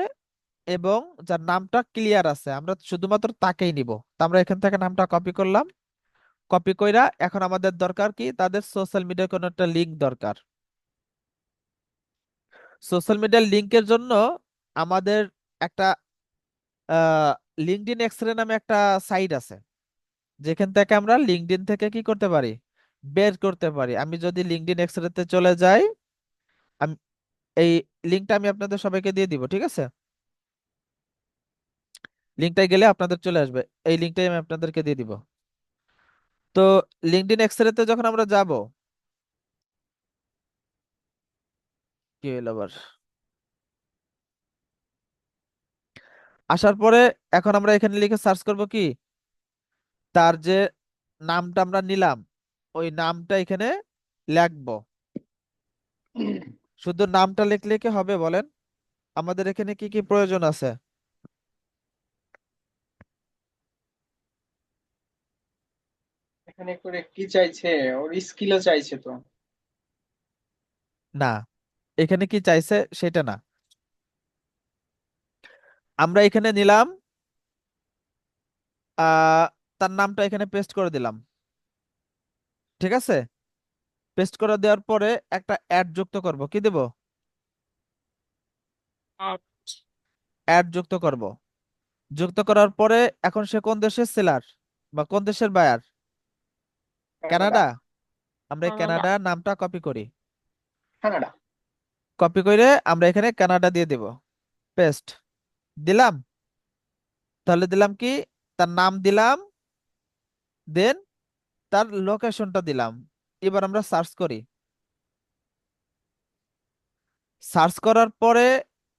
এবং যার নামটা ক্লিয়ার আছে আমরা শুধুমাত্র তাকেই নিব। তা আমরা এখান থেকে নামটা কপি করলাম, কপি কইরা এখন আমাদের দরকার কি, তাদের সোশ্যাল মিডিয়ার কোনো একটা লিংক দরকার। সোশ্যাল মিডিয়ার লিংকের জন্য আমাদের একটা লিঙ্কডইন এক্সরে নামে একটা সাইট আছে, যেখান থেকে আমরা লিঙ্কডইন থেকে কি করতে পারি, বের করতে পারি। আমি যদি লিঙ্কডইন এক্সরেতে চলে যাই, আমি এই লিঙ্কটা আমি আপনাদের সবাইকে দিয়ে দিব। ঠিক আছে? লিঙ্কটাই গেলে আপনাদের চলে আসবে, এই লিঙ্কটাই আমি আপনাদেরকে দিয়ে দিব। তো লিঙ্কডইন এক্সরেতে যখন আমরা যাব, কি হলো আবার, আসার পরে এখন আমরা এখানে লিখে সার্চ করব কি, তার যে নামটা আমরা নিলাম ওই নামটা এখানে লিখবো। শুধু নামটা লিখলে কি হবে বলেন? আমাদের এখানে কি কি প্রয়োজন আছে?
এখানে করে কি চাইছে, ওর স্কিলও চাইছে তো।
না, এখানে কি চাইছে সেটা না। আমরা এখানে নিলাম, আহ তার নামটা এখানে পেস্ট করে দিলাম। ঠিক আছে, পেস্ট করে দেওয়ার পরে একটা অ্যাড যুক্ত করব, কি দেব?
add,
অ্যাড যুক্ত করব। যুক্ত করার পরে এখন সে কোন দেশের সেলার বা কোন দেশের বায়ার?
কানাডা।
কানাডা। আমরা এই
Canada,
কানাডা নামটা কপি করি।
কানাডা।
কপি করে আমরা এখানে কানাডা দিয়ে দেব, পেস্ট দিলাম। তাহলে দিলাম কি, তার নাম দিলাম, দেন তার লোকেশনটা দিলাম। এবার আমরা সার্চ করি। সার্চ করার পরে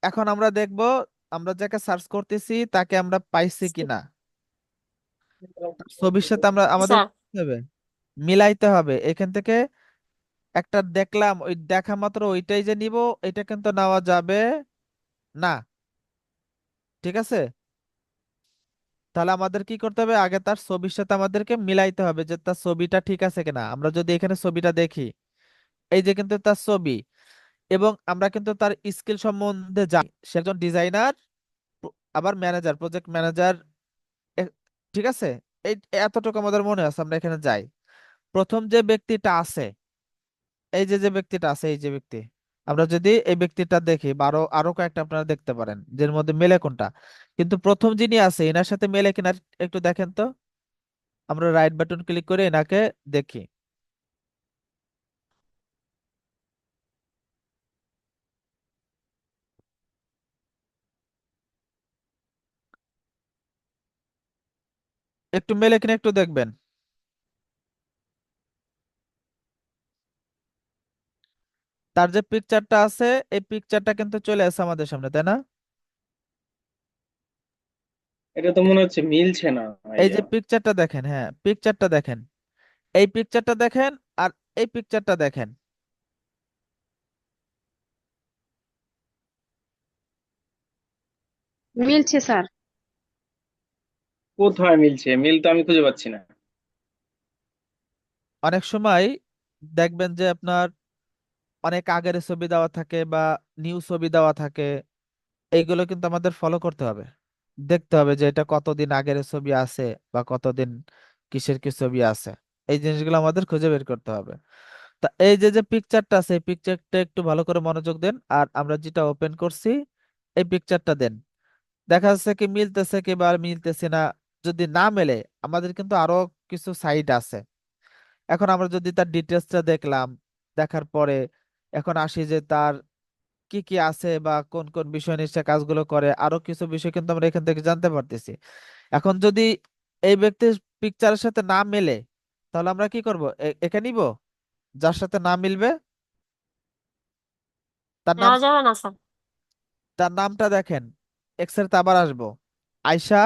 এখন আমরা দেখব আমরা যাকে সার্চ করতেছি তাকে আমরা পাইছি কিনা। ছবির সাথে আমরা আমাদের
স্যার।
কি হবে, মিলাইতে হবে। এখান থেকে একটা দেখলাম, ওই দেখা মাত্র ওইটাই যে নিব, এটা কিন্তু নেওয়া যাবে না। ঠিক আছে, তাহলে আমাদের কি করতে হবে, আগে তার ছবির সাথে আমাদেরকে মিলাইতে হবে যে তার ছবিটা ঠিক আছে কিনা। আমরা যদি এখানে ছবিটা দেখি, এই যে কিন্তু তার ছবি, এবং আমরা কিন্তু তার স্কিল সম্বন্ধে জানি, সে একজন ডিজাইনার, আবার ম্যানেজার, প্রজেক্ট ম্যানেজার। ঠিক আছে, এই এতটুকু আমাদের মনে আছে। আমরা এখানে যাই, প্রথম যে ব্যক্তিটা আছে, এই যে যে ব্যক্তিটা আছে, এই যে ব্যক্তি, আমরা যদি এই ব্যক্তিটা দেখি, বা আরো আরো কয়েকটা আপনারা দেখতে পারেন যের মধ্যে মেলে কোনটা, কিন্তু প্রথম যিনি আছে এনার সাথে মেলে কিনা একটু দেখেন তো। আমরা রাইট বাটন ক্লিক করে এনাকে দেখি। একটু মেলে কিনা একটু দেখবেন। তার যে পিকচারটা আছে, এই পিকচারটা কিন্তু চলে আসে আমাদের সামনে, তাই না?
এটা তো মনে হচ্ছে মিলছে না
এই
ভাইয়া।
যে পিকচারটা দেখেন, হ্যাঁ পিকচারটা দেখেন, এই পিকচারটা দেখেন, আর এই পিকচারটা দেখেন।
মিলছে স্যার।
কোথায় মিলছে? মিল তো আমি খুঁজে পাচ্ছি না।
অনেক সময় দেখবেন যে আপনার অনেক আগের ছবি দেওয়া থাকে বা নিউ ছবি দেওয়া থাকে, এইগুলো কিন্তু আমাদের ফলো করতে হবে। দেখতে হবে যে এটা কতদিন আগের ছবি আছে বা কতদিন কিসের কি ছবি আছে। এই জিনিসগুলো আমাদের খুঁজে বের করতে হবে। তা এই যে যে পিকচারটা আছে, এই পিকচারটা একটু ভালো করে মনোযোগ দেন, আর আমরা যেটা ওপেন করছি এই পিকচারটা দেন। দেখা যাচ্ছে কি মিলতেছে কি বা মিলতেছে না। যদি না মেলে, আমাদের কিন্তু আরো কিছু সাইট আছে। এখন আমরা যদি তার ডিটেলসটা দেখলাম, দেখার পরে এখন আসি যে তার কি কি আছে বা কোন কোন বিষয় নিয়ে সে কাজগুলো করে, আরো কিছু বিষয় কিন্তু আমরা এখান থেকে জানতে পারতেছি। এখন যদি এই ব্যক্তির পিকচারের সাথে না মেলে, তাহলে আমরা কি করব, একে নিব। যার সাথে না মিলবে তার নাম,
নেওয়া যাবে না স্যার।
তার নামটা দেখেন। এক্সের আবার আসবো, আয়শা।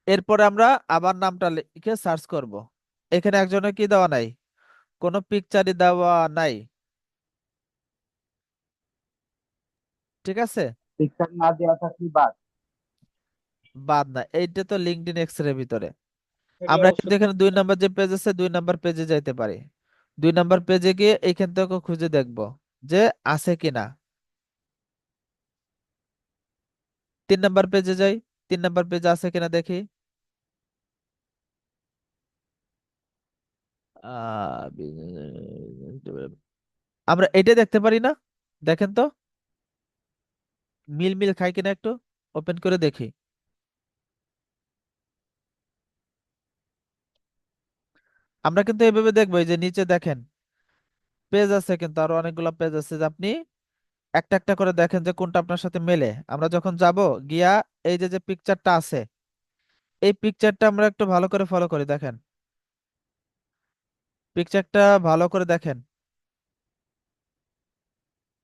এরপরে আমরা আবার নামটা লিখে সার্চ করব। এখানে একজনের কি দেওয়া নাই, কোনো পিকচারই দেওয়া নাই। ঠিক আছে,
পিকচার না দেওয়া থাকলে বাদ।
বাদ না, এইটা তো লিঙ্কডইন এক্স এর ভিতরে।
এটা
আমরা
অবশ্য
কিন্তু এখানে 2 নাম্বার যে পেজ আছে, 2 নাম্বার পেজে যাইতে পারি। 2 নাম্বার পেজে গিয়ে এইখান থেকে খুঁজে দেখব যে আছে কিনা। 3 নাম্বার পেজে যাই, 3 নাম্বার পেজে আছে কিনা দেখি। আমরা এটা দেখতে পারি না, দেখেন তো মিল মিল খাই কিনা, একটু ওপেন করে দেখি। আমরা কিন্তু এইভাবে দেখবো, এই যে নিচে দেখেন পেজ আছে, কিন্তু আরো অনেকগুলো পেজ আছে, যে আপনি একটা একটা করে দেখেন যে কোনটা আপনার সাথে মেলে। আমরা যখন যাব গিয়া, এই যে যে পিকচারটা আছে, এই পিকচারটা আমরা একটু ভালো করে ফলো করি, দেখেন পিকচারটা ভালো করে দেখেন।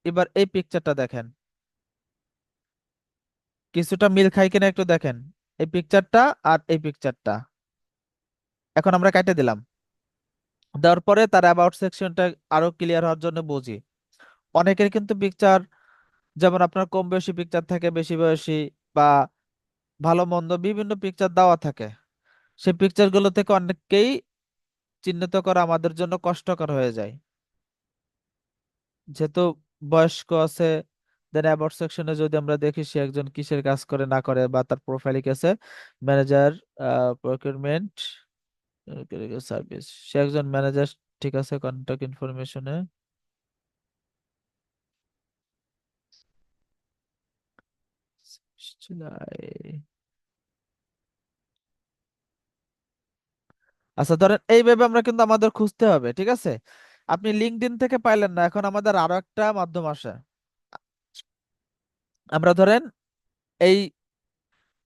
এবার এই পিকচারটা দেখেন, কিছুটা মিল খাই কিনা একটু দেখেন, এই পিকচারটা আর এই পিকচারটা। এখন আমরা কেটে দিলাম, দেওয়ার পরে তার অ্যাবাউট সেকশনটা আরো ক্লিয়ার হওয়ার জন্য বুঝি। অনেকের কিন্তু পিকচার, যেমন আপনার কম বয়সী পিকচার থাকে, বেশি বয়সী, বা ভালো মন্দ বিভিন্ন পিকচার দেওয়া থাকে। সেই পিকচার গুলো থেকে অনেককেই চিহ্নিত করা আমাদের জন্য কষ্টকর হয়ে যায়। যেহেতু বয়স্ক আছে, দেন অ্যাবাউট সেকশনে যদি আমরা দেখি সে একজন কিসের কাজ করে না করে, বা তার প্রোফাইলে কি আছে, ম্যানেজার, প্রকিউরমেন্ট, সার্ভিস, সে একজন ম্যানেজার। ঠিক আছে, কন্টাক্ট ইনফরমেশনে আচ্ছা, ধরেন এইভাবে আমরা কিন্তু আমাদের খুঁজতে হবে, ঠিক আছে। আপনি লিঙ্কডইন থেকে পাইলেন না, এখন আমাদের আরো একটা মাধ্যম আসে। আমরা ধরেন এই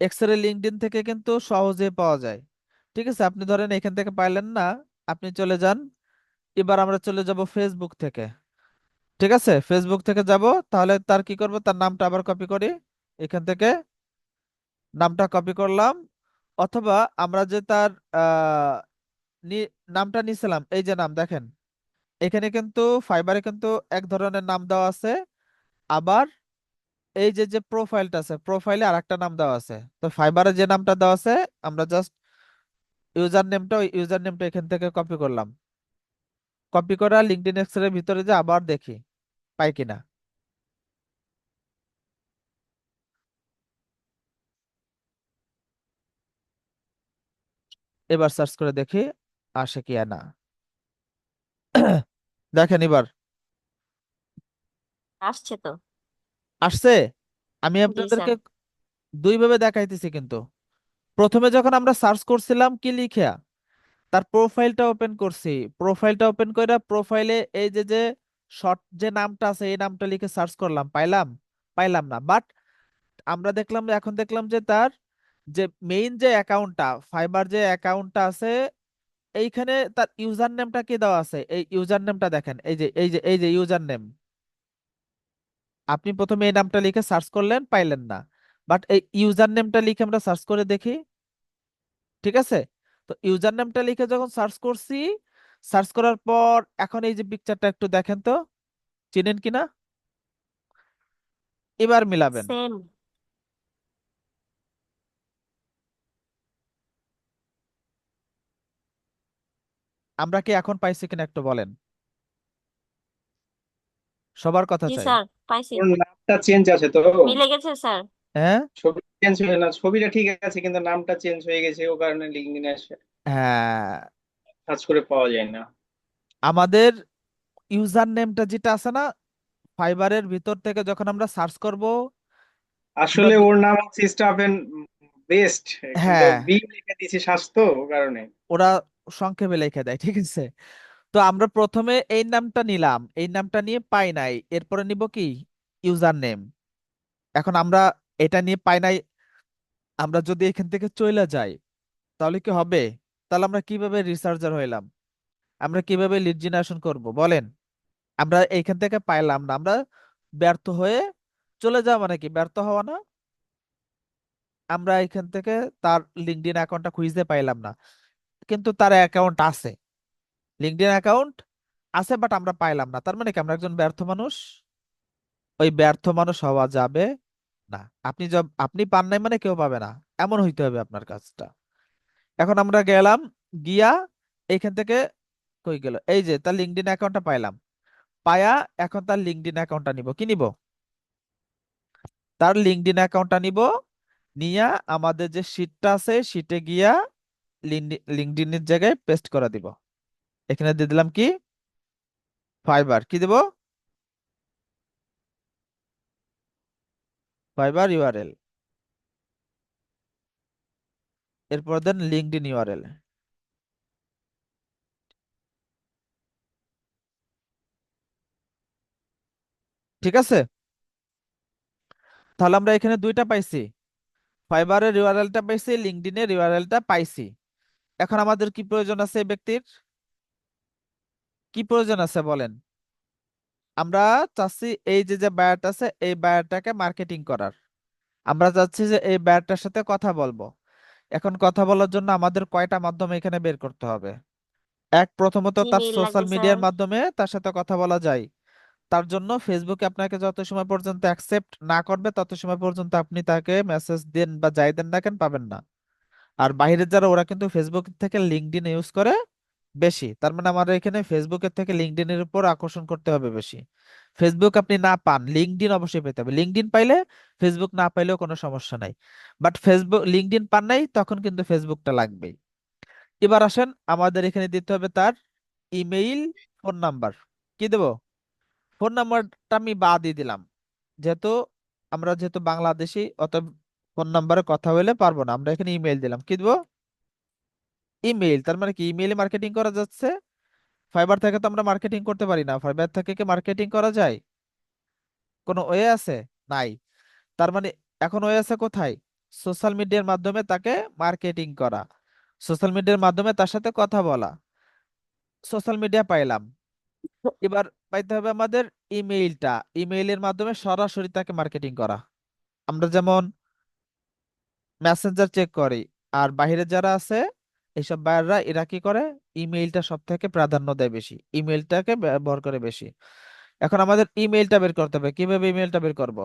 এক্সরে লিঙ্কডইন থেকে কিন্তু সহজে পাওয়া যায়, ঠিক আছে। আপনি ধরেন এখান থেকে পাইলেন না, আপনি চলে যান, এবার আমরা চলে যাব ফেসবুক থেকে, ঠিক আছে। ফেসবুক থেকে যাব, তাহলে তার কি করব, তার নামটা আবার কপি করি, এখান থেকে নামটা কপি করলাম। অথবা আমরা যে তার আহ নামটা নিছিলাম, এই যে নাম দেখেন, এখানে কিন্তু ফাইবারে কিন্তু এক ধরনের নাম দেওয়া আছে, আবার এই যে যে প্রোফাইলটা আছে, প্রোফাইলে আরেকটা নাম দেওয়া আছে। তো ফাইবারে যে নামটা দেওয়া আছে, আমরা জাস্ট ওই ইউজার নেমটা এখান থেকে কপি করলাম। কপি করা লিঙ্কডইন এক্সের ভিতরে যে আবার দেখি পাই কিনা। এবার সার্চ করে দেখি আসে কি না। দেখেন এবার
আসছে তো।
আসছে। আমি
জি
আপনাদেরকে
স্যার।
দুইভাবে দেখাইতেছি কিন্তু। প্রথমে যখন আমরা সার্চ করছিলাম কি লিখা, তার প্রোফাইলটা ওপেন করছি, প্রোফাইলটা ওপেন করে প্রোফাইলে এই যে যে শর্ট যে নামটা আছে এই নামটা লিখে সার্চ করলাম, পাইলাম? পাইলাম না। বাট আমরা দেখলাম, এখন দেখলাম যে তার যে মেইন যে অ্যাকাউন্টটা, ফাইবার যে অ্যাকাউন্টটা আছে, এইখানে তার ইউজার নেমটা কি দেওয়া আছে, এই ইউজার নেমটা দেখেন, এই যে ইউজার নেম। আপনি প্রথমে এই নামটা লিখে সার্চ করলেন, পাইলেন না। বাট এই ইউজার নেমটা লিখে আমরা সার্চ করে দেখি, ঠিক আছে। তো ইউজার নেমটা লিখে যখন সার্চ করছি, সার্চ করার পর এখন এই যে পিকচারটা একটু দেখেন তো, চিনেন কিনা, এবার মিলাবেন।
সেম।
আমরা কি এখন পাইছি কিনা একটু বলেন, সবার কথা
জি
চাই।
স্যার, পাইছি।
ওর নামটা চেঞ্জ আছে তো,
মিলে গেছে স্যার।
হ্যাঁ,
ছবি চেঞ্জ হয়ে না, ছবিটা ঠিক আছে কিন্তু নামটা চেঞ্জ হয়ে গেছে, ও কারণে লিঙ্কডইনে আসে
হ্যাঁ,
সার্চ করে পাওয়া যায় না।
আমাদের ইউজার নেমটা যেটা আছে না, ফাইবারের ভিতর থেকে যখন আমরা সার্চ করব, আমরা
আসলে ওর নাম হচ্ছে স্টাফ এন্ড বেস্ট, কিন্তু
হ্যাঁ,
বি লিখে দিয়েছি স্বাস্থ্য, ও কারণে।
ওরা সংক্ষেপে লিখে দেয়, ঠিক আছে। তো আমরা প্রথমে এই নামটা নিলাম, এই নামটা নিয়ে পাই নাই, এরপরে নিব কি, ইউজার নেম। এখন আমরা এটা নিয়ে পাই নাই, আমরা যদি এখান থেকে চলে যাই তাহলে কি হবে? তাহলে আমরা কিভাবে রিসার্চার হইলাম, আমরা কিভাবে লিড জেনারেশন করব বলেন? আমরা এইখান থেকে পাইলাম না, আমরা ব্যর্থ হয়ে চলে যাওয়া মানে কি, ব্যর্থ হওয়া না? আমরা এখান থেকে তার লিঙ্কডইন অ্যাকাউন্টটা খুঁজতে পাইলাম না, কিন্তু তার অ্যাকাউন্ট আছে, লিঙ্কডইন অ্যাকাউন্ট আছে, বাট আমরা পাইলাম না, তার মানে কি আমরা একজন ব্যর্থ মানুষ? ওই ব্যর্থ মানুষ হওয়া যাবে না। আপনি পান নাই মানে কেউ পাবে না, এমন হইতে হবে আপনার কাজটা। এখন আমরা গেলাম, গিয়া এইখান থেকে কই গেল, এই যে তার লিঙ্কডইন অ্যাকাউন্টটা পাইলাম, পায়া এখন তার লিঙ্কডইন অ্যাকাউন্টটা নিব, কি নিব, তার লিঙ্কডইন অ্যাকাউন্টটা নিব, নিয়া আমাদের যে শিটটা আছে শিটে গিয়া লিঙ্কডইনের জায়গায় পেস্ট করে দিব। এখানে দিয়ে দিলাম কি, ফাইবার, কি দেব, ফাইবার ইউআরএল, এরপর দেন লিঙ্কডইন ইউআরএল, ঠিক আছে। তাহলে আমরা এখানে দুইটা পাইছি, ফাইবারের ইউআরএলটা পাইছি, লিঙ্কডইনের ইউআরএলটা পাইছি। এখন আমাদের কি প্রয়োজন আছে এই ব্যক্তির, কি প্রয়োজন আছে বলেন? আমরা চাচ্ছি এই যে যে বায়ারটা আছে এই বায়ারটাকে মার্কেটিং করার, আমরা চাচ্ছি যে এই বায়ারটার সাথে কথা বলবো। এখন কথা বলার জন্য আমাদের কয়টা মাধ্যম এখানে বের করতে হবে। এক, প্রথমত তার
জিমেইল
সোশ্যাল
লাগবে স্যার।
মিডিয়ার মাধ্যমে তার সাথে কথা বলা যায়। তার জন্য ফেসবুকে আপনাকে যত সময় পর্যন্ত অ্যাকসেপ্ট না করবে তত সময় পর্যন্ত আপনি তাকে মেসেজ দেন বা যাই দেন না কেন পাবেন না। আর বাইরের যারা, ওরা কিন্তু ফেসবুক থেকে লিঙ্কডইন ইউজ করে, বেশি, তার মানে আমার এখানে ফেসবুকের থেকে লিঙ্কডইনের উপর আকর্ষণ করতে হবে বেশি। ফেসবুক আপনি না পান, লিঙ্কডইন অবশ্যই পেতে হবে। লিঙ্কডইন পাইলে ফেসবুক না পাইলেও কোনো সমস্যা নাই, বাট ফেসবুক লিঙ্কডইন পান নাই তখন কিন্তু ফেসবুকটা লাগবেই। এবার আসেন, আমাদের এখানে দিতে হবে তার ইমেইল, ফোন নাম্বার। কি দেব? ফোন নাম্বারটা আমি বাদই দিলাম, যেহেতু আমরা যেহেতু বাংলাদেশি, অত ফোন নাম্বারে কথা বলে পারবো না, আমরা এখানে ইমেইল দিলাম। কি দেবো? ইমেইল। তার মানে কি ইমেইলে মার্কেটিং করা যাচ্ছে? ফাইবার থেকে তো আমরা মার্কেটিং করতে পারি না, ফাইবার থেকে কি মার্কেটিং করা যায়? কোনো ওয়ে আছে? নাই। তার মানে এখন ওয়ে আছে কোথায়? সোশ্যাল মিডিয়ার মাধ্যমে তাকে মার্কেটিং করা, সোশ্যাল মিডিয়ার মাধ্যমে তার সাথে কথা বলা। সোশ্যাল মিডিয়া পাইলাম, এবার পাইতে হবে আমাদের ইমেইলটা। ইমেইলের মাধ্যমে সরাসরি তাকে মার্কেটিং করা। আমরা যেমন মেসেঞ্জার চেক করি, আর বাইরে যারা আছে এইসব বাইররা এরা কি করে, ইমেইলটা সব থেকে প্রাধান্য দেয় বেশি, ইমেইলটাকে ব্যবহার করে বেশি। এখন আমাদের ইমেইলটা বের করতে হবে। কিভাবে ইমেইলটা বের করব?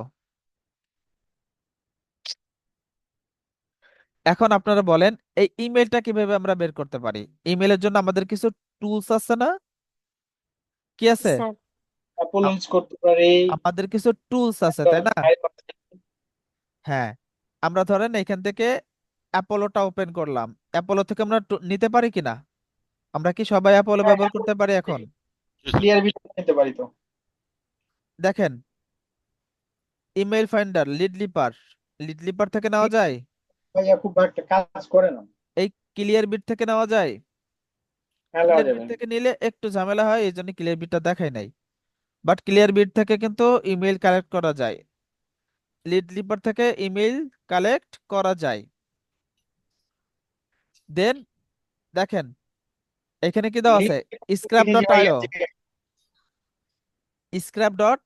এখন আপনারা বলেন এই ইমেইলটা কিভাবে আমরা বের করতে পারি? ইমেইলের জন্য আমাদের কিছু টুলস আছে না? কি আছে?
স্যার।
অ্যাপল
আম-
ইউজ করতে পারি,
আমাদের কিছু টুলস আছে, তাই না? হ্যাঁ, আমরা ধরেন এখান থেকে অ্যাপোলোটা ওপেন করলাম, অ্যাপোলো থেকে আমরা নিতে পারি কিনা? আমরা কি সবাই অ্যাপোলো ব্যবহার করতে পারি এখন?
ক্লিয়ার ভিশন নিতে পারি তো।
দেখেন, email finder, lead leper, lead leper থেকে নেওয়া যায়,
ভাইয়া খুব একটা কাজ করে না।
এই ক্লিয়ার বিট থেকে নেওয়া যায়।
হ্যাঁ, লওয়া
ক্লিয়ার বিট
যাবে।
থেকে নিলে একটু ঝামেলা হয়, এই জন্য ক্লিয়ার বিটটা দেখাই নাই। বাট ক্লিয়ার বিট থেকে কিন্তু ইমেইল কালেক্ট করা যায়, লিড লিপার থেকে ইমেইল কালেক্ট করা যায়। দেন দেখেন, এখানে কি দেওয়া আছে? স্ক্র্যাপ
দেখেছি
ডট
ভাইয়া
আইও,
যে
স্ক্র্যাপ ডট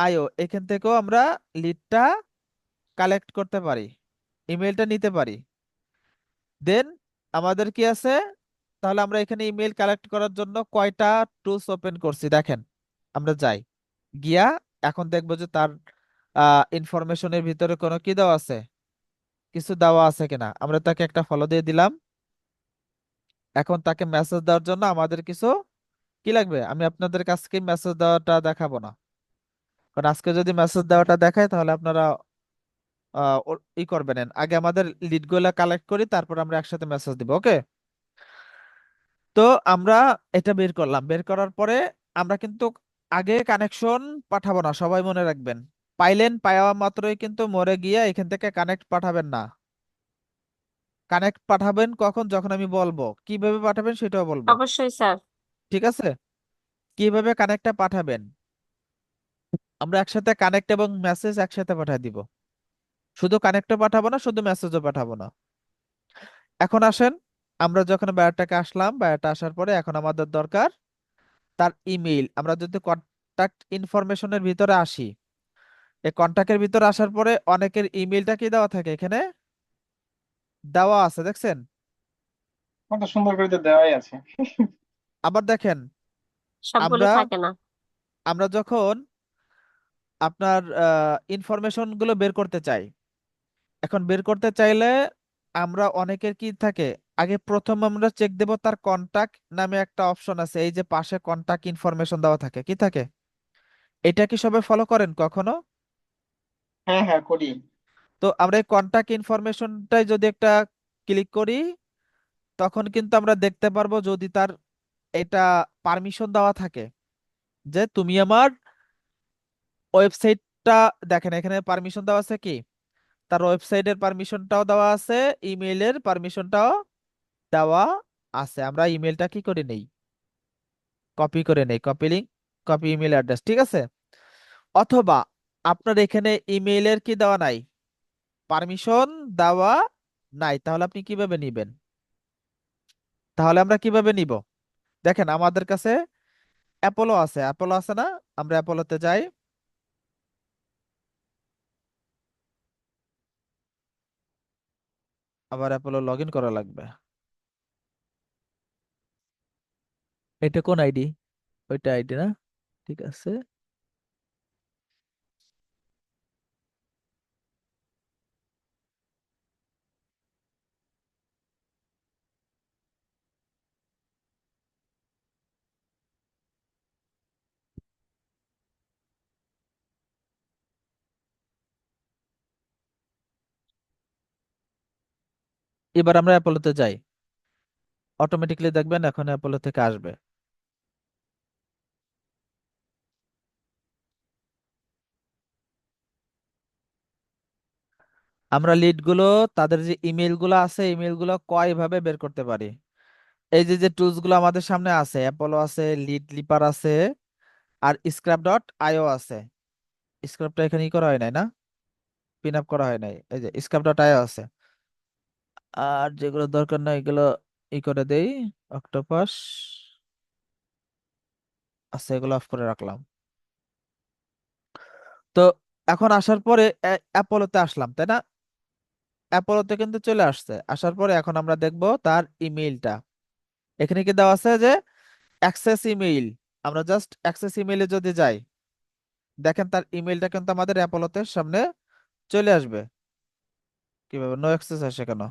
আইও, এখান থেকেও আমরা লিডটা কালেক্ট করতে পারি, ইমেইলটা নিতে পারি। দেন আমাদের কি আছে? তাহলে আমরা এখানে ইমেইল কালেক্ট করার জন্য কয়টা টুলস ওপেন করছি দেখেন। আমরা যাই, গিয়া এখন দেখবো যে তার ইনফরমেশনের ভিতরে কোনো কি দেওয়া আছে, কিছু দেওয়া আছে কিনা। আমরা তাকে একটা ফলো দিয়ে দিলাম। এখন তাকে মেসেজ দেওয়ার জন্য আমাদের কিছু কি লাগবে, আমি আপনাদের কাছকে মেসেজ দেওয়াটা দেখাবো না, কারণ আজকে যদি মেসেজ দেওয়াটা দেখায় তাহলে আপনারা ই করবেন। আগে আমাদের লিড গুলা কালেক্ট করি, তারপর আমরা একসাথে মেসেজ দিব, ওকে? তো আমরা এটা বের করলাম, বের করার পরে আমরা কিন্তু আগে কানেকশন পাঠাবো না, সবাই মনে রাখবেন। পাইলেন, পাওয়া মাত্রই কিন্তু মরে গিয়ে এখান থেকে কানেক্ট পাঠাবেন না। কানেক্ট পাঠাবেন কখন? যখন আমি বলবো। কিভাবে পাঠাবেন সেটাও বলবো,
অবশ্যই স্যার।
ঠিক আছে? কিভাবে কানেক্টটা পাঠাবেন? আমরা একসাথে কানেক্ট এবং মেসেজ একসাথে পাঠিয়ে দিব, শুধু কানেক্টও পাঠাবো না, শুধু মেসেজও পাঠাবো না। এখন আসেন, আমরা যখন বায়োটাকে আসলাম, বায়োটা আসার পরে এখন আমাদের দরকার তার ইমেইল। আমরা যদি কন্টাক্ট ইনফরমেশনের ভিতরে আসি, এই কন্টাক্টের ভিতরে আসার পরে অনেকের ইমেইলটা কি দেওয়া থাকে এখানে, দেওয়া আছে দেখছেন।
কত সুন্দর করে তো দেওয়াই আছে।
আবার দেখেন,
সবগুলো
আমরা
থাকে না।
আমরা যখন আপনার ইনফরমেশন গুলো বের করতে চাই, এখন বের করতে চাইলে আমরা অনেকের কি থাকে, আগে প্রথম আমরা চেক দেব তার কন্টাক্ট নামে একটা অপশন আছে, এই যে পাশে কন্টাক্ট ইনফরমেশন দেওয়া থাকে, কি থাকে? এটা কি সবাই ফলো করেন কখনো?
হ্যাঁ হ্যাঁ, করি।
তো আমরা এই কন্টাক্ট ইনফরমেশনটাই যদি একটা ক্লিক করি, তখন কিন্তু আমরা দেখতে পারবো যদি তার এটা পারমিশন দেওয়া থাকে, যে তুমি আমার ওয়েবসাইটটা, দেখেন এখানে পারমিশন দেওয়া আছে কি, তার ওয়েবসাইটের পারমিশনটাও দেওয়া আছে, ইমেইলের পারমিশনটাও দেওয়া আছে। আমরা ইমেইলটা কি করে নেই, কপি করে নেই, copy link, copy email address, ঠিক আছে? অথবা আপনার এখানে ইমেইলের কি দেওয়া নাই, পারমিশন দেওয়া নাই, তাহলে আপনি কিভাবে নিবেন? তাহলে আমরা কিভাবে নিব? দেখেন আমাদের কাছে অ্যাপোলো আছে, অ্যাপোলো আছে না? আমরা অ্যাপোলোতে যাই, আবার অ্যাপোলো লগ ইন করা লাগবে। এটা কোন আইডি? ওইটা আইডি না? ঠিক আছে। এবার আমরা অ্যাপোলোতে যাই, অটোমেটিকলি দেখবেন এখন অ্যাপোলো থেকে আসবে। আমরা লিড গুলো, তাদের যে ইমেল গুলো আছে, ইমেল গুলো কয়ভাবে বের করতে পারি। এই যে যে টুলস গুলো আমাদের সামনে আছে, অ্যাপোলো আছে, লিড লিপার আছে, আর স্ক্র্যাপ ডট আইও আছে। স্ক্র্যাপটা এখানে ই করা হয় নাই না, পিন আপ করা হয় নাই, এই যে স্ক্র্যাপ ডট আইও আছে। আর যেগুলো দরকার না এগুলো ই করে দেই, অক্টোপাস আছে, এগুলো অফ করে রাখলাম। তো এখন আসার পরে অ্যাপোলোতে আসলাম, তাই না? অ্যাপোলোতে কিন্তু চলে আসছে। আসার পরে এখন আমরা দেখব তার ইমেইলটা। এখানে কি দেওয়া আছে যে অ্যাক্সেস ইমেইল। আমরা জাস্ট অ্যাক্সেস ইমেইলে যদি যাই, দেখেন তার ইমেইলটা কিন্তু আমাদের অ্যাপোলোতে সামনে চলে আসবে। কিভাবে নো অ্যাক্সেস আসে কেন?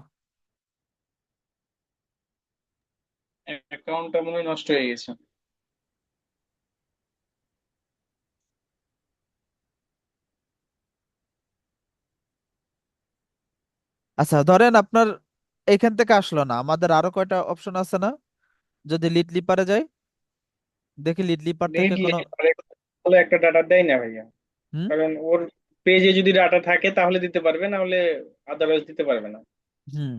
অ্যাকাউন্টটা মনে হয় নষ্ট হয়ে গেছে।
আচ্ছা ধরেন আপনার এইখান থেকে আসলো না, আমাদের আরো কয়টা অপশন আছে না? যদি লিড লিপারে যাই, দেখি লিড লিপার থেকে
নেট
কোনো
হলে একটা ডাটা দেয় না ভাইয়া,
হুম
কারণ ওর পেজে যদি ডাটা থাকে তাহলে দিতে পারবে, না হলে আদারওয়াইজ দিতে পারবে না।
হুম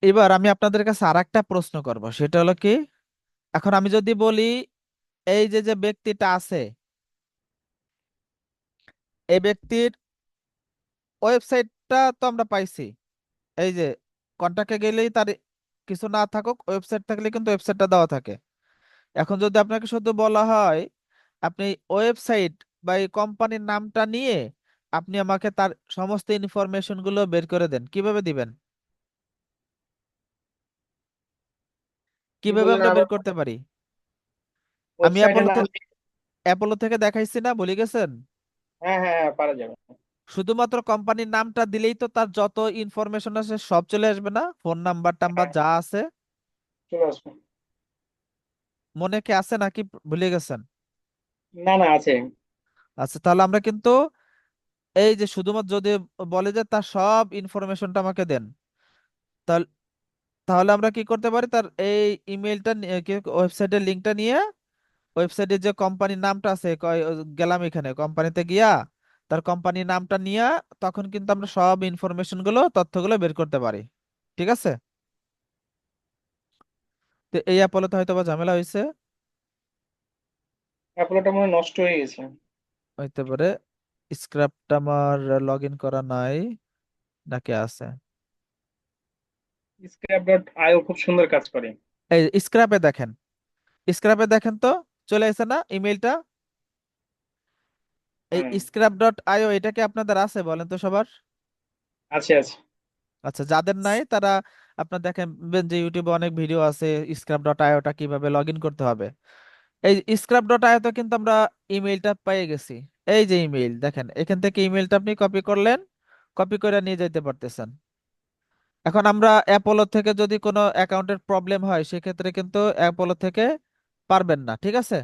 এবার আমি আপনাদের কাছে আর একটা প্রশ্ন করব, সেটা হলো কি, এখন আমি যদি বলি এই যে যে ব্যক্তিটা আছে, এই ব্যক্তির ওয়েবসাইটটা তো আমরা পাইছি, এই যে কন্টাক্টে গেলেই তার কিছু না থাকুক, ওয়েবসাইট থাকলে কিন্তু ওয়েবসাইটটা দেওয়া থাকে। এখন যদি আপনাকে শুধু বলা হয় আপনি ওয়েবসাইট বা এই কোম্পানির নামটা নিয়ে আপনি আমাকে তার সমস্ত ইনফরমেশন গুলো বের করে দেন, কিভাবে দিবেন?
কি
কিভাবে
বললেন
আমরা বের
আবার?
করতে পারি? আমি
ওয়েবসাইটের নাম?
অ্যাপোলো থেকে দেখাইছি না, ভুলে গেছেন?
হ্যাঁ হ্যাঁ হ্যাঁ, পারা যাবে।
শুধুমাত্র কোম্পানির নামটা দিলেই তো তার যত ইনফরমেশন আছে সব চলে আসবে না, ফোন নাম্বার টাম্বার
হ্যাঁ,
যা আছে?
চলে আসবে।
মনে কি আছে নাকি ভুলে গেছেন?
না না, আছে।
আচ্ছা তাহলে আমরা কিন্তু এই যে শুধুমাত্র যদি বলে যে তার সব ইনফরমেশনটা আমাকে দেন, তাহলে তাহলে আমরা কি করতে পারি, তার এই ইমেলটা ওয়েবসাইটের লিঙ্কটা নিয়ে ওয়েবসাইটে যে কোম্পানির নামটা আছে গেলাম এখানে কোম্পানিতে গিয়া তার কোম্পানির নামটা নিয়ে তখন কিন্তু আমরা সব ইনফরমেশন গুলো, তথ্যগুলো বের করতে পারি। ঠিক আছে? তো এই অ্যাপোলোতে হয়তো বা ঝামেলা হয়েছে,
অ্যাপোলোটা মনে হয় নষ্ট হয়ে গেছে।
হইতে পারে। স্ক্রাপ্টটা আমার লগ ইন করা নাই, নাকি আছে?
স্ক্র্যাপ ডট আইও খুব সুন্দর কাজ করে।
এই স্ক্র্যাপে দেখেন, স্ক্র্যাপে দেখেন তো, চলে এসে না ইমেলটা? এই
হ্যাঁ,
স্ক্র্যাপ ডট আইও এটা কি আপনাদের আছে বলেন তো সবার?
আছে আছে।
আচ্ছা যাদের নাই তারা আপনার দেখেন যে ইউটিউবে অনেক ভিডিও আছে স্ক্র্যাপ ডট আইওটা কিভাবে লগ ইন করতে হবে। এই স্ক্র্যাপ ডট আইওতে কিন্তু আমরা ইমেইলটা পেয়ে গেছি। এই যে ইমেইল দেখেন, এখান থেকে ইমেইলটা আপনি কপি করলেন, কপি করে নিয়ে যেতে পারতেছেন। এখন আমরা অ্যাপোলো থেকে যদি কোনো অ্যাকাউন্টের প্রবলেম হয় সেক্ষেত্রে কিন্তু অ্যাপোলো থেকে পারবেন না, ঠিক আছে?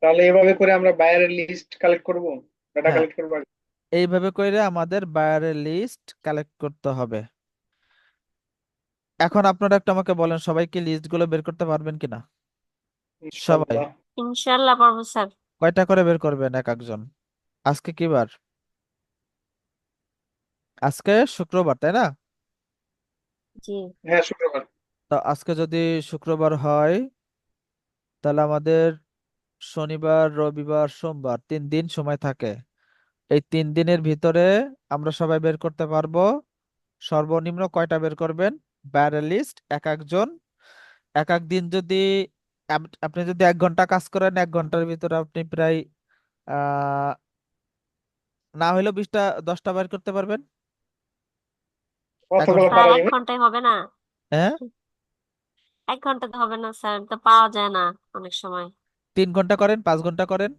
তাহলে এভাবে করে আমরা বায়ারের লিস্ট কালেক্ট করব, ডাটা
হ্যাঁ,
কালেক্ট করবো আর কি।
এইভাবে করে আমাদের বায়ারের লিস্ট কালেক্ট করতে হবে। এখন আপনারা একটু আমাকে বলেন সবাই কি লিস্ট গুলো বের করতে পারবেন কিনা? সবাই
ইনশাল্লাহ।
ইনশাল্লাহ পারবো স্যার।
কয়টা করে বের করবেন এক একজন? আজকে কি বার? আজকে শুক্রবার, তাই না?
জি।
হ্যাঁ, শুক্রবার।
তো আজকে যদি শুক্রবার হয় তাহলে আমাদের শনিবার রবিবার সোমবার 3 দিন সময় থাকে। এই 3 দিনের ভিতরে আমরা সবাই বের করতে পারবো। সর্বনিম্ন কয়টা বের করবেন বায়ারের লিস্ট এক একজন? এক এক দিন যদি আপনি যদি 1 ঘন্টা কাজ করেন, 1 ঘন্টার ভিতরে আপনি প্রায় আহ না হলেও 20টা 10টা বের করতে পারবেন। এখন
কতগুলো
স্যার
পারা
এক
যাবে?
ঘন্টায় হবে না?
হ্যাঁ,
1 ঘন্টা তো হবে না স্যার, তো পাওয়া যায় না অনেক সময়।
3 ঘন্টা করেন, 5 ঘন্টা করেন,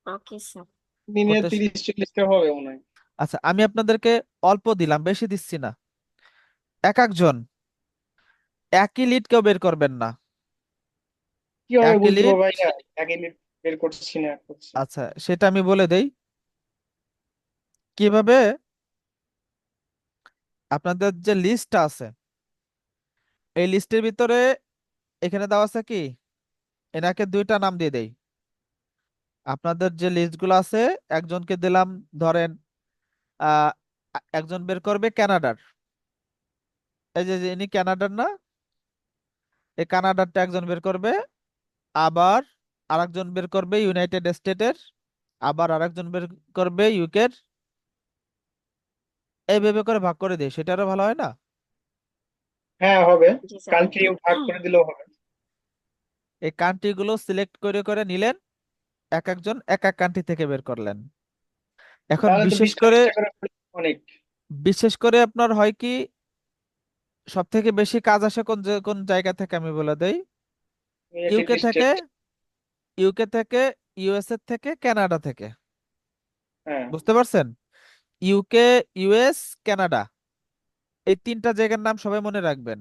ওকে স্যার।
দিনে
করতে
30-40টা হবে মনে হয়।
আচ্ছা, আমি আপনাদেরকে অল্প দিলাম, বেশি দিচ্ছি না। এক একজন একই লিড কেউ বের করবেন না।
কিভাবে
একই
বুঝবো
লিড,
ভাইয়া? আগে বের করছি না করছি।
আচ্ছা সেটা আমি বলে দেই কিভাবে। আপনাদের যে লিস্টটা আছে, এই লিস্টের ভিতরে এখানে দেওয়া আছে কি, এনাকে 2টা নাম দিয়ে দেই। আপনাদের যে লিস্টগুলো আছে, একজনকে দিলাম, ধরেন আহ একজন বের করবে কানাডার, এই যে ইনি কানাডার না, এই কানাডারটা একজন বের করবে। আবার আরেকজন বের করবে ইউনাইটেড স্টেটের, আবার আরেকজন বের করবে ইউকের। এইভাবে করে ভাগ করে দিই, সেটা আরো ভালো হয় না?
হ্যাঁ হবে।
জি স্যার।
কান্ট্রি ভাগ করে দিলেও হবে।
এই কান্ট্রি গুলো সিলেক্ট করে করে নিলেন, এক একজন এক এক কান্ট্রি থেকে বের করলেন। এখন
তাহলে তো
বিশেষ
20টা
করে
20টা করে অনেক।
আপনার হয় কি, সব থেকে বেশি কাজ আসে কোন জায়গা থেকে আমি বলে দেই।
ইউনাইটেড
ইউকে থেকে,
স্টেট।
ইউএসএ থেকে, কানাডা থেকে।
হ্যাঁ
বুঝতে পারছেন? ইউকে, ইউএস, কানাডা, এই 3টা জায়গার নাম সবাই মনে রাখবেন।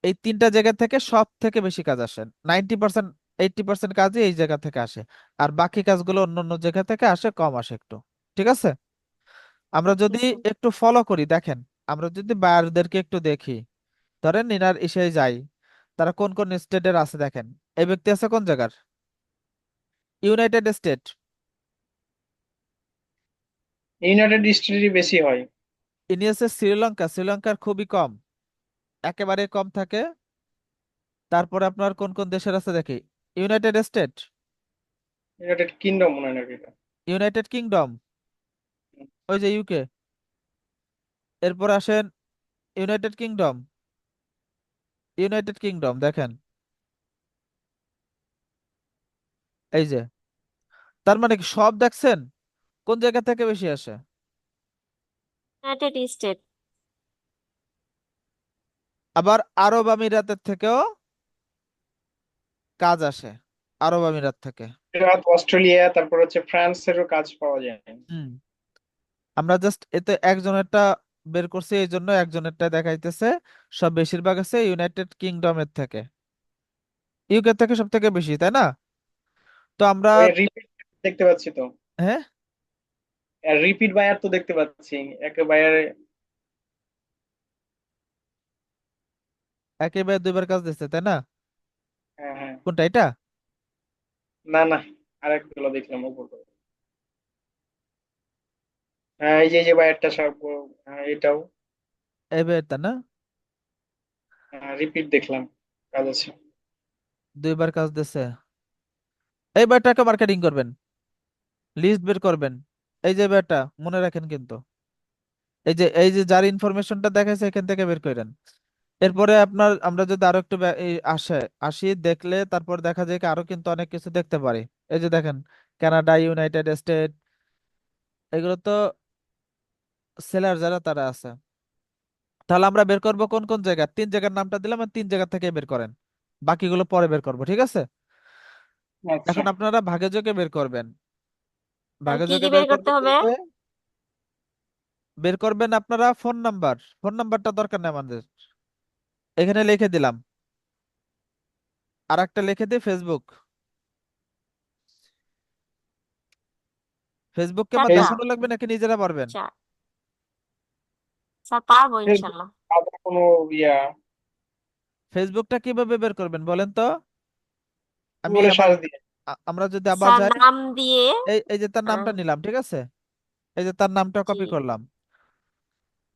এই 3টা জায়গা থেকে সব থেকে বেশি কাজ আসে, 90%, 80% কাজই এই জায়গা থেকে আসে। আর বাকি কাজগুলো অন্য অন্য জায়গা থেকে আসে, কম আসে একটু। ঠিক আছে? আমরা
ওকে
যদি
স্যার।
একটু ফলো করি, দেখেন, আমরা যদি বায়ারদেরকে একটু দেখি, ধরেন ইনার এসে যাই, তারা কোন কোন স্টেটের আছে দেখেন। এই ব্যক্তি আছে কোন জায়গার? United state.
ইউনাইটেড স্টেটই বেশি হয়।
ইনি আছে শ্রীলঙ্কা, শ্রীলঙ্কার খুবই কম, একেবারে কম থাকে। তারপরে আপনার কোন কোন দেশের আছে দেখি, ইউনাইটেড স্টেট,
ইউনাইটেড কিংডম মনে হয় নাকি এটা।
ইউনাইটেড কিংডম, ওই যে ইউকে। এরপর আসেন ইউনাইটেড কিংডম, দেখেন, এই যে। তার মানে কি সব দেখছেন কোন জায়গা থেকে বেশি আসে?
United state.
আবার আরব আমিরাতের থেকেও কাজ আসে, আরব আমিরাত থেকে।
অস্ট্রেলিয়া, তারপর হচ্ছে ফ্রান্সেরও কাজ পাওয়া যায়।
হুম। আমরা জাস্ট এতে একজনেরটা বের করছি, এই জন্য একজনেরটা দেখাইতেছে। সব বেশিরভাগ আছে ইউনাইটেড কিংডমের থেকে, ইউকে থেকে সব থেকে বেশি, তাই না? তো আমরা,
রিপিট দেখতে পাচ্ছি তো।
হ্যাঁ,
রিপিট বায়ার তো দেখতে পাচ্ছি। একটা বায়ারে।
একেবারে 2বার কাজ দিচ্ছে, তাই না?
হ্যাঁ হ্যাঁ।
কোনটা এটা?
না না, আরেকগুলো দেখলাম উপর করে। হ্যাঁ এই যে এই যে বায়ারটা সব। হ্যাঁ এটাও।
এবারটা না,
রিপিট দেখলাম, কাজ আছে।
2বার কাজ দিচ্ছে। এইবারটাকে মার্কেটিং করবেন, লিস্ট বের করবেন। এই যে এবারটা মনে রাখেন কিন্তু, এই যে যার ইনফরমেশনটা দেখাইছে এখান থেকে বের করেন। এরপরে আপনার, আমরা যদি আরো একটু আসি দেখলে, তারপর দেখা যায় কি আরো কিন্তু অনেক কিছু দেখতে পারি। এই যে দেখেন, কানাডা, ইউনাইটেড স্টেট, এগুলো তো সেলার যারা তারা আছে। তাহলে আমরা বের করব কোন কোন জায়গা, 3 জায়গার নামটা দিলাম, আর 3 জায়গা থেকে বের করেন। বাকিগুলো পরে বের করব, ঠিক আছে?
আচ্ছা।
এখন আপনারা ভাগে যোগে বের করবেন।
স্যার
ভাগে
কি
যোগে
কি
বের
বের
করতে
করতে হবে?
গেলে বের করবেন আপনারা ফোন নাম্বার। ফোন নাম্বারটা দরকার নেই আমাদের, এখানে লিখে দিলাম। আর একটা লিখে দিই ফেসবুক। ফেসবুককে আমার
চারটা।
এই
দেখানো লাগবে নাকি নিজেরা পারবেন?
চার। স্যার পারবো
ফেসবুক
ইনশাল্লাহ।
আবার কোনো ইয়া
ফেসবুকটা কিভাবে বের করবেন বলেন তো? আমি
গুগলে
আবার,
সার্চ দিয়ে।
আমরা যদি আবার
স্যার
যাই,
নাম দিয়ে।
এই যে তার
আহ,
নামটা নিলাম, ঠিক আছে? এই যে তার নামটা
জি।
কপি করলাম,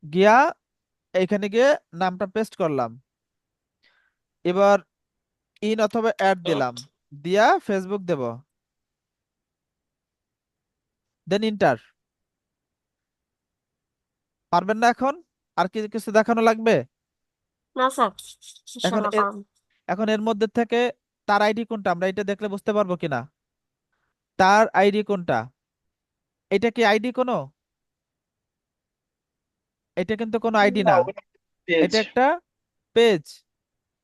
গিয়া এইখানে গিয়ে নামটা পেস্ট করলাম। এবার ইন অথবা অ্যাড দিলাম,
এড।
দিয়া ফেসবুক দেব, দেন ইন্টার। পারবেন না এখন? আর কি কিছু দেখানো লাগবে?
না স্যার,
এখন
ইনশাল্লাহ পারবো।
এখন এর মধ্যে থেকে তার আইডি কোনটা আমরা এটা দেখলে বুঝতে পারবো কিনা? তার আইডি কোনটা? এটা কি আইডি কোনো? এটা কিন্তু কোনো আইডি
না
না,
ওটা পেজ।
এটা একটা পেজ।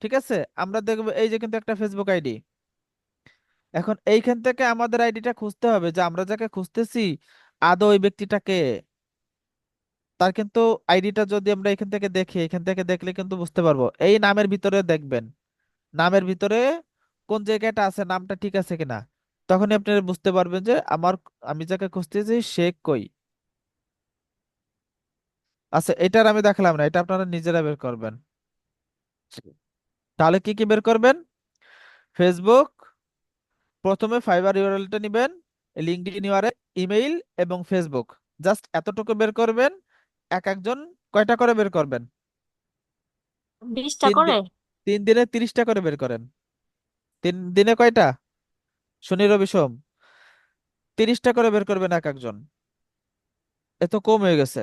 ঠিক আছে, আমরা দেখবো এই যে কিন্তু একটা ফেসবুক আইডি। এখন এইখান থেকে আমাদের আইডিটা খুঁজতে হবে যে আমরা যাকে খুঁজতেছি আদৌ ওই ব্যক্তিটাকে। তার কিন্তু আইডিটা যদি আমরা এখান থেকে দেখি, এখান থেকে দেখলে কিন্তু বুঝতে পারবো। এই নামের ভিতরে দেখবেন, নামের ভিতরে কোন জায়গাটা আছে, নামটা ঠিক আছে কিনা। তখনই আপনি বুঝতে পারবেন যে আমি যাকে খুঁজতেছি সে কই। আচ্ছা, এটার আমি দেখালাম না, এটা আপনারা নিজেরা বের করবেন। তাহলে কি কি বের করবেন? ফেসবুক, প্রথমে ফাইবার ইউআরএলটা নেবেন, লিঙ্কডইন ইউআরএল, ইমেইল এবং ফেসবুক। জাস্ট এতটুকু বের করবেন। এক একজন কয়টা করে বের করবেন?
20টা
তিন
করে।
দিন 3 দিনে 30টা করে বের করেন। 3 দিনে কয়টা? শনি রবি সোম 30টা করে বের করবেন এক একজন। এত কম হয়ে গেছে,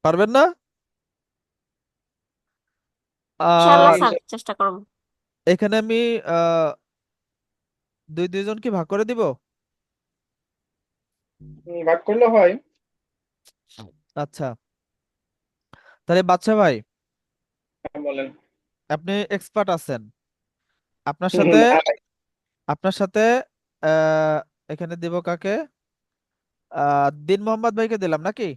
পারবেন না?
ইনশাআল্লাহ
আর
স্যার, চেষ্টা করব।
এখানে আমি আহ দুইজন কি ভাগ করে দিব?
ভাগ করলে হয়।
আচ্ছা, তাহলে বাচ্চা ভাই,
হ্যাঁ, বলেন।
আপনি এক্সপার্ট আছেন। আপনার সাথে
না,
আপনার সাথে আহ এখানে দিব কাকে? দিন মোহাম্মদ ভাইকে দিলাম নাকি?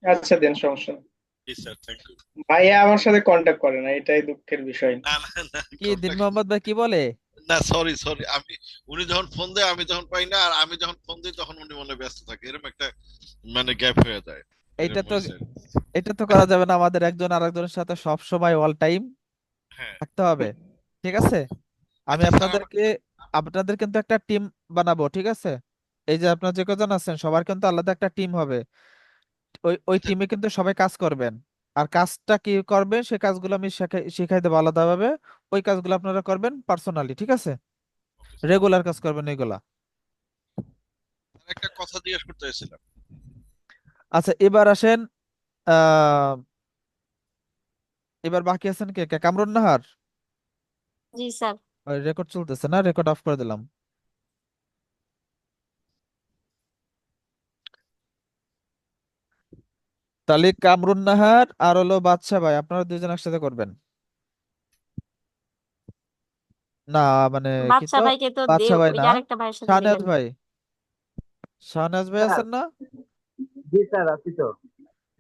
আচ্ছা দেন, সমস্যা নেই।
জি স্যার, থ্যাংক ইউ।
ভাইয়া আমার সাথে কন্ট্যাক্ট করে না, এটাই দুঃখের বিষয়।
না না না,
কি দিন মোহাম্মদ ভাই কি বলে?
না, সরি সরি, উনি যখন ফোন দেয় আমি তখন পাই না, আর আমি যখন ফোন দিই তখন উনি মনে হয় ব্যস্ত থাকে, এরকম একটা মানে গ্যাপ হয়ে যায়।
এইটা
এরকম
তো
হয়েছে।
এটা তো করা যাবে না, আমাদের একজন আরেকজনের সাথে সব সময় অল টাইম
হ্যাঁ।
থাকতে হবে। ঠিক আছে, আমি
আচ্ছা স্যার,
আপনাদের কিন্তু একটা টিম বানাবো, ঠিক আছে? এই যে আপনার যে কজন আছেন সবার কিন্তু আলাদা একটা টিম হবে। ওই
আচ্ছা,
টিমে কিন্তু সবাই কাজ করবেন। আর কাজটা কি করবেন সে কাজগুলো আমি শিখাই দেবো আলাদাভাবে। ওই কাজগুলো আপনারা করবেন পার্সোনালি, ঠিক আছে?
Okay sir.
রেগুলার কাজ করবেন এগুলা।
আর একটা কথা জিজ্ঞেস করতে চাইছিলাম।
আচ্ছা, এবার আসেন। আহ এবার বাকি আছেন কে কে? কামরুন নাহার।
জি স্যার।
রেকর্ড চলতেছে না, রেকর্ড অফ করে দিলাম। তাহলে কামরুন নাহার আর হলো বাদশা ভাই, আপনারা দুইজন একসাথে করবেন। না, মানে কি
বাচ্চা
তো,
ভাইকে তো
বাদশা ভাই
ওই
না,
যে আরেকটা ভাইয়ের সাথে
শাহনাজ
দিবেন।
ভাই। শাহনাজ ভাই
স্যার,
আছেন না?
জি স্যার, আছি তো।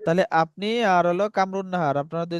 তাহলে আপনি আর হলো কামরুন নাহার, আপনারা দুইজন